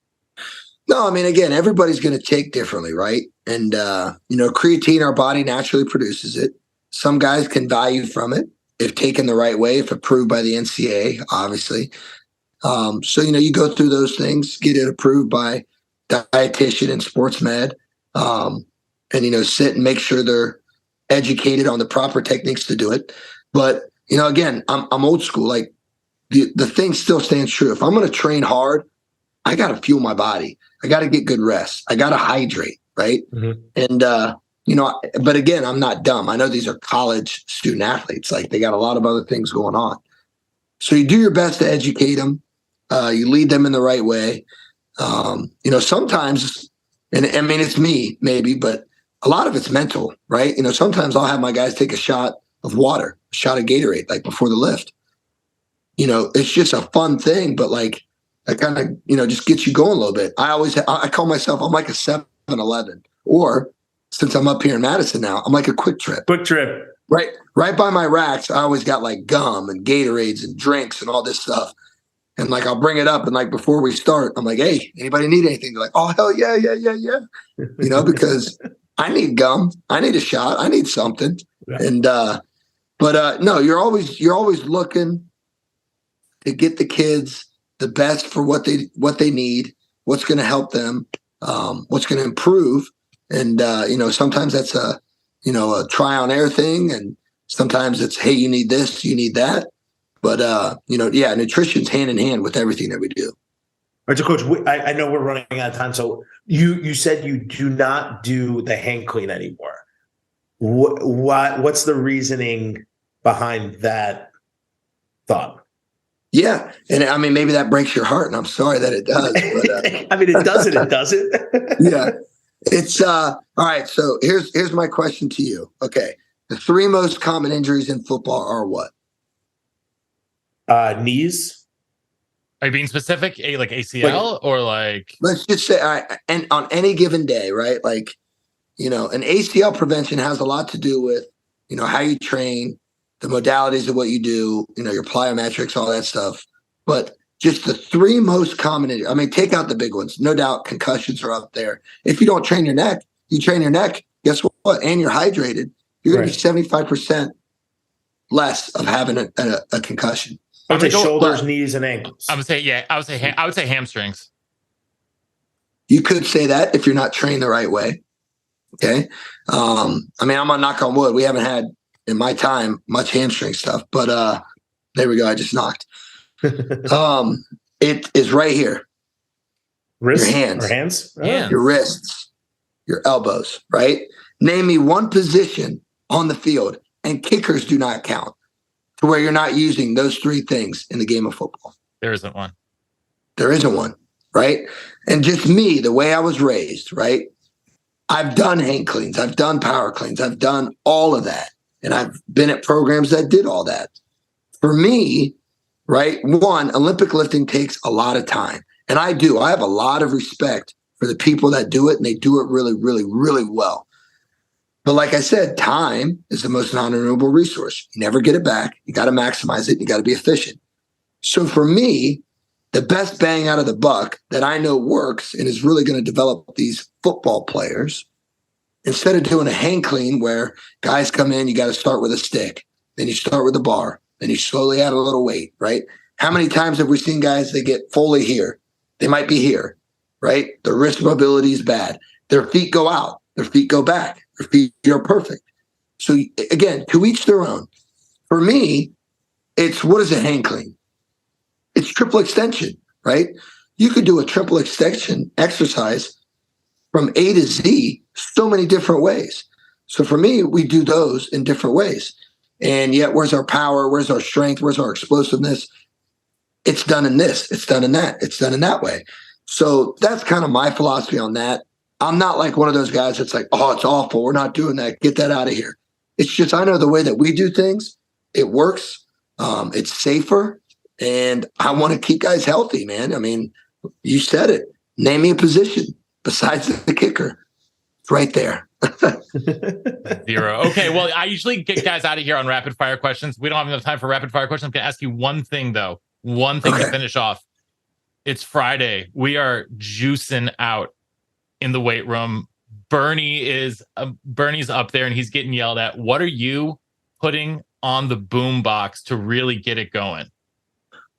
No, I mean, again, everybody's going to take differently, right? And, creatine, our body naturally produces it. Some guys can value from it if taken the right way, if approved by the NCAA, obviously. So, you go through those things, get it approved by dietitian and sports med, and, sit and make sure they're educated on the proper techniques to do it. But, again, I'm old school. Like the thing still stands true. If I'm going to train hard, I got to fuel my body. I got to get good rest. I got to hydrate. Right. Mm-hmm. And, but again, I'm not dumb. I know these are college student athletes. Like they got a lot of other things going on. So you do your best to educate them. You lead them in the right way. Sometimes, and I mean, it's me maybe, but a lot of it's mental, right? Sometimes I'll have my guys take a shot of water, a shot of Gatorade, like before the lift. It's just a fun thing, but like, that kind of, just gets you going a little bit. I call myself, I'm like a 7-Eleven, or since I'm up here in Madison now, I'm like a Quick Trip. Quick Trip. Right by my racks, I always got like gum and Gatorades and drinks and all this stuff. And like, I'll bring it up. And like, before we start, I'm like, hey, anybody need anything? They're like, oh, hell yeah. Because I need gum. I need a shot. I need something. Yeah. And, no, you're always looking to get the kids the best for what they need, what's going to help them, what's going to improve. And, sometimes that's a try on air thing. And sometimes it's, hey, you need this, you need that. But, nutrition's hand in hand with everything that we do. All right, so Coach, I know we're running out of time. So you said you do not do the hang clean anymore. What's the reasoning behind that thought? Yeah. And I mean, maybe that breaks your heart, and I'm sorry that it does. But, I mean, it doesn't. It doesn't. Yeah. It's all right. So here's my question to you. Okay. The 3 most common injuries in football are what? Knees. Are you being specific? Like ACL or like? Let's just say, and on any given day, right? Like, an ACL prevention has a lot to do with, how you train, the modalities of what you do, your plyometrics, all that stuff. But just the three most common, take out the big ones. No doubt concussions are up there. If you don't train your neck, guess what? And you're hydrated, you're going to be 75% less of having a concussion. I would say shoulders, knees, and ankles. I would say hamstrings. You could say that if you're not trained the right way. Okay. I'm gonna knock on wood. We haven't had in my time much hamstring stuff, but there we go. I just knocked. It is right here. Wrists? Your hands. Or hands? Hands. Your wrists, your elbows, right? Name me one position on the field, and kickers do not count, to where you're not using those three things in the game of football. There isn't one. There isn't one, right? And just me, the way I was raised, right? I've done hang cleans. I've done power cleans. I've done all of that. And I've been at programs that did all that. For me, right, one, Olympic lifting takes a lot of time. And I have a lot of respect for the people that do it, and they do it really, really, really well. But like I said, time is the most non-renewable resource. You never get it back. You got to maximize it. You got to be efficient. So for me, the best bang out of the buck that I know works and is really going to develop these football players, instead of doing a hang clean where guys come in, you got to start with a stick, then you start with a bar, then you slowly add a little weight, right? How many times have we seen guys that get fully here? They might be here, right? Their wrist mobility is bad. Their feet go out. Their feet go back. Their feet are perfect. So again, to each their own. For me, it's what is a hang clean? It's triple extension, right? You could do a triple extension exercise from A to Z so many different ways. So for me, we do those in different ways. And yet, where's our power? Where's our strength? Where's our explosiveness? It's done in this. It's done in that. It's done in that way. So that's kind of my philosophy on that. I'm not like one of those guys that's like, oh, it's awful. We're not doing that. Get that out of here. It's just, I know the way that we do things, it works. It's safer. And I want to keep guys healthy, man. I mean, you said it. Name me a position besides the kicker. It's right there. 0. Okay, well, I usually get guys out of here on rapid fire questions. We don't have enough time for rapid fire questions. I'm going to ask you one thing, though. One thing to finish off. It's Friday. We are juicing out in the weight room. Bernie's up there and he's getting yelled at. What are you putting on the boom box to really get it going?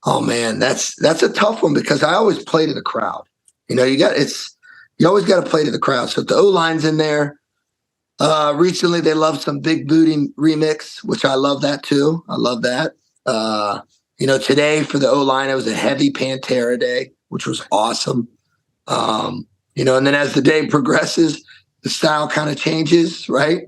Oh man, that's a tough one because I always play to the crowd. You always got to play to the crowd. So if the O-line's in there, recently they loved some Big Booty remix, which I love that too. I love that. Today for the O-line, it was a heavy Pantera day, which was awesome. And then as the day progresses, the style kind of changes, right?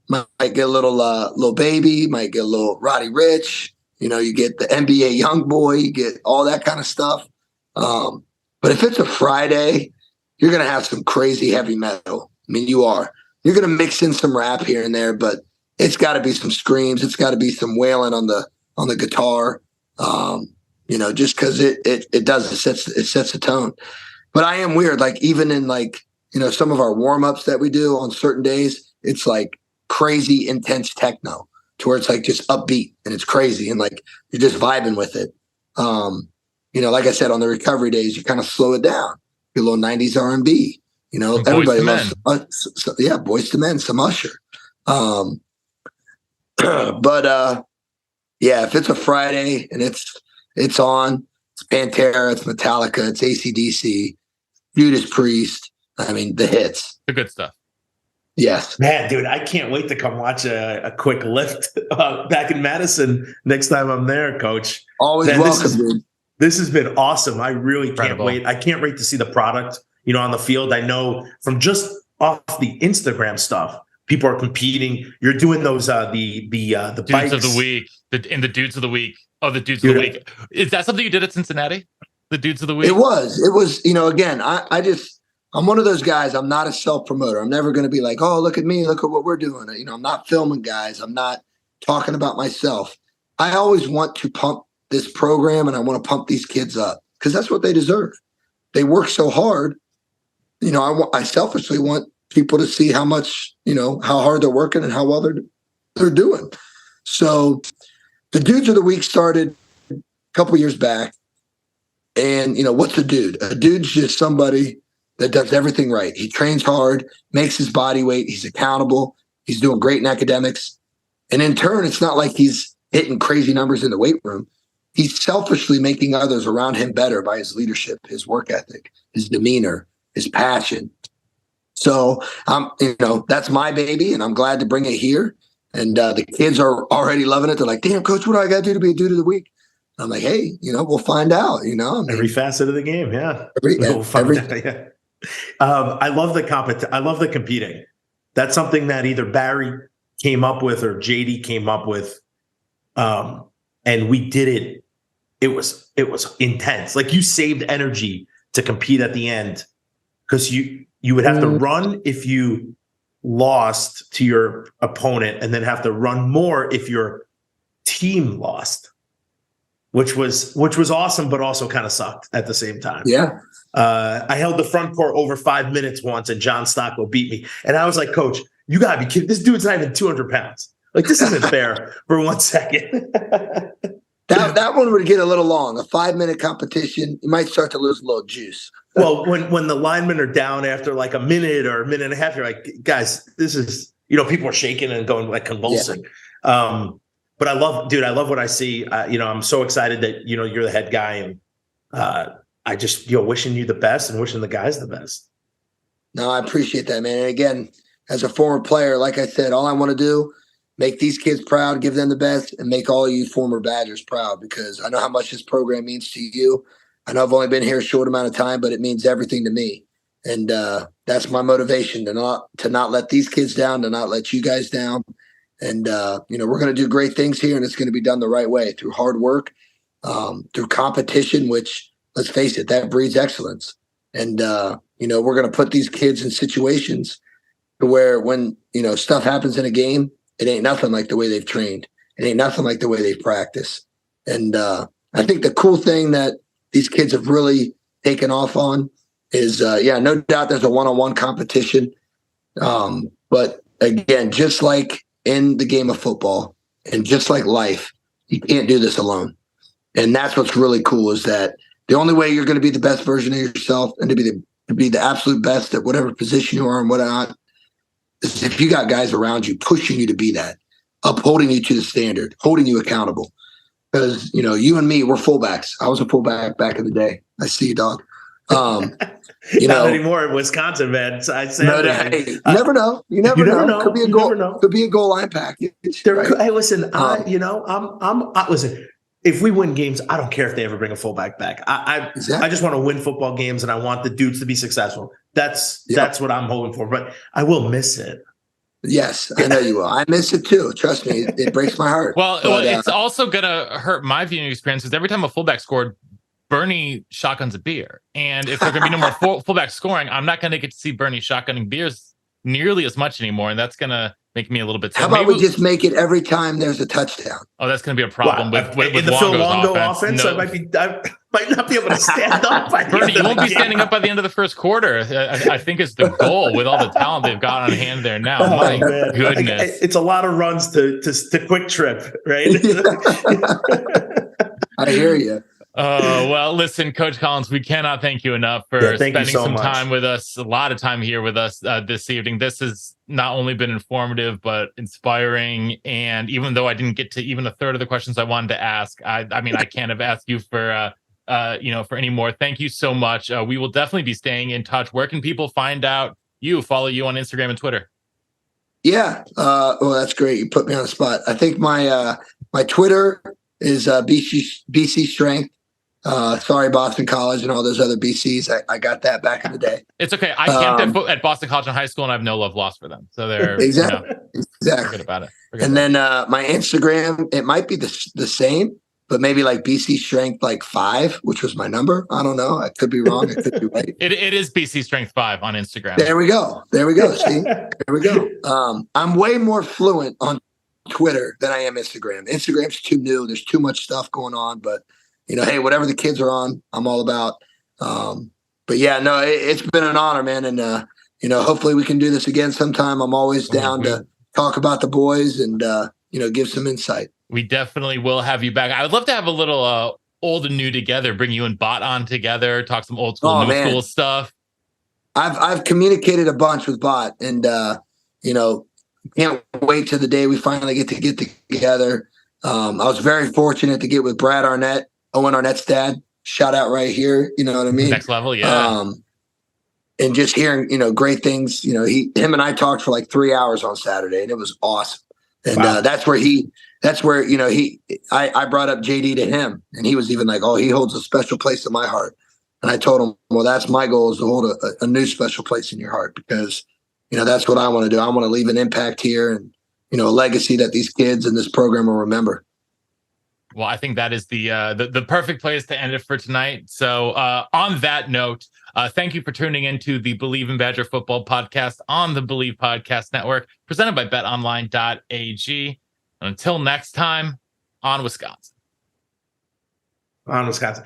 Might get a little Baby, might get a little Roddy Ricch. You get the NBA young boy, you get all that kind of stuff. But if it's a Friday, you're going to have some crazy heavy metal. I mean, you are. You're going to mix in some rap here and there, but it's got to be some screams. It's got to be some wailing on the guitar. Just because it sets the tone. But I am weird. Like even in some of our warm-ups that we do on certain days, it's like crazy intense techno to where it's like just upbeat and it's crazy and like you're just vibing with it. Like I said, on the recovery days, you kind of slow it down. A little 90s R&B. Everybody loves Boyz II Men, some Usher. If it's a Friday and it's on, it's Pantera, it's Metallica, it's AC/DC, Judas Priest. I mean, the hits. The good stuff. Yes. Man, dude, I can't wait to come watch a quick lift back in Madison next time I'm there, Coach. Always welcome, dude. This has been awesome. I really Incredible. can't wait. I can't wait to see the product, on the field. I know from just off the Instagram stuff, people are competing. You're doing those the Dudes bikes of the week. The Dudes of the week. Oh, the Dudes of the week. Is that something you did at Cincinnati? The Dudes of the week? It was, again, I'm one of those guys. I'm not a self-promoter. I'm never going to be like, oh, look at me. Look at what we're doing. I'm not filming guys. I'm not talking about myself. I always want to pump this program and I want to pump these kids up because that's what they deserve. They work so hard. I selfishly want people to see how much, how hard they're working and how well they're doing. So the Dudes of the Week started a couple years back. And, what's a dude? A dude's just somebody that does everything right. He trains hard, makes his body weight. He's accountable. He's doing great in academics. And in turn, it's not like he's hitting crazy numbers in the weight room. He's selfishly making others around him better by his leadership, his work ethic, his demeanor, his passion. So, that's my baby, and I'm glad to bring it here. And the kids are already loving it. They're like, damn, Coach, what do I got to do to be a Dude of the Week? I'm like, hey, we'll find out. Every facet of the game, yeah. We'll find out, yeah. I love I love the competing. That's something that either Barry came up with or JD came up with, and we did it. It was intense. Like, you saved energy to compete at the end because you would have to run if you lost to your opponent, and then have to run more if your team lost. Which was awesome, but also kind of sucked at the same time. Yeah. I held the front court over 5 minutes once, and John Stockwell beat me. And I was like, Coach, you got to be kidding. This dude's not even 200 pounds. Like, this isn't fair for 1 second. That one would get a little long. A 5-minute competition, you might start to lose a little juice. Well, when the linemen are down after like a minute or a minute and a half, you're like, guys, this is, people are shaking and going like convulsing. Yeah. But I love what I see. I'm so excited that, you're the head guy, and I just, wishing you the best and wishing the guys the best. No, I appreciate that, man. And again, as a former player, like I said, all I want to do, make these kids proud, give them the best, and make all you former Badgers proud, because I know how much this program means to you. I know I've only been here a short amount of time, but it means everything to me. And that's my motivation, to not let these kids down, to not let you guys down. And, we're going to do great things here, and it's going to be done the right way, through hard work, through competition, which, let's face it, that breeds excellence. And, we're going to put these kids in situations to where when, stuff happens in a game, it ain't nothing like the way they've trained. It ain't nothing like the way they've practiced. And I think the cool thing that these kids have really taken off on is, no doubt there's a one-on-one competition. But again, just like in the game of football and just like life, you can't do this alone. And that's what's really cool, is that the only way you're going to be the best version of yourself and to be the absolute best at whatever position you are and whatnot is if you got guys around you pushing you to be that, upholding you to the standard, holding you accountable. Because, you and me, we're fullbacks. I was a fullback back in the day. I see you, dog. Not anymore in Wisconsin, man. So I'd say you never know. You never know. Could be a goal. Could be a goal line package. Right? Hey, listen. Listen. If we win games, I don't care if they ever bring a fullback back. I just want to win football games, and I want the dudes to be successful. That's what I'm hoping for. But I will miss it. Yes, I know you will. I miss it too. Trust me, it breaks my heart. Well, it's also gonna hurt my viewing experience, because every time a fullback scored, Bernie shotguns a beer. And if there's going to be no more fullback scoring, I'm not going to get to see Bernie shotgunning beers nearly as much anymore. And that's going to make me a little bit sad. How about we just make it every time there's a touchdown? Oh, that's going to be a problem with the Phil Longo offense. No. I might not be able to stand up. Bernie, you won't be standing up by the end of the first quarter. I think is the goal with all the talent they've got on hand there now. Oh, my man. goodness. It's a lot of runs to Quick Trip, right? I hear you. Oh, well, listen, Coach Collins, we cannot thank you enough for spending some time with us, a lot of time here with us this evening. This has not only been informative, but inspiring. And even though I didn't get to even a third of the questions I wanted to ask, I mean, I can't have asked you for, for any more. Thank you so much. We will definitely be staying in touch. Where can people find out follow you on Instagram and Twitter? Yeah. Well, that's great. You put me on the spot. I think my Twitter is BC Strength. Sorry, Boston College and all those other BCs. I got that back in the day. It's okay. I camped at Boston College in high school, and I have no love lost for them. So they're exactly. Forget about it. Then my Instagram, it might be the same, but maybe like BC Strength 5, which was my number. I don't know. I could be wrong. I could be right. It is BC Strength 5 on Instagram. There we go. See, there we go. I'm way more fluent on Twitter than I am Instagram. Instagram's too new. There's too much stuff going on, but hey, whatever the kids are on, I'm all about. But yeah, no, it's been an honor, man. And, hopefully we can do this again sometime. I'm always down to talk about the boys and, give some insight. We definitely will have you back. I would love to have a little old and new together, bring you and Bot on together, talk some old school, new school stuff. I've communicated a bunch with Bot, and can't wait till the day we finally get together. I was very fortunate to get with Brad Arnett, Owen Arnett's dad. Shout out right here. You know what I mean? Next level, yeah. And just hearing, great things. Him and I talked for like 3 hours on Saturday, and it was awesome. And wow. that's where I brought up JD to him, and he was even like, "Oh, he holds a special place in my heart." And I told him, "Well, that's my goal, is to hold a new special place in your heart, because that's what I want to do. I want to leave an impact here, and a legacy that these kids in this program will remember." Well, I think that is the perfect place to end it for tonight. So on that note, thank you for tuning into the Believe in Badger Football podcast on the Believe Podcast Network, presented by betonline.ag. Until next time, on Wisconsin. On Wisconsin.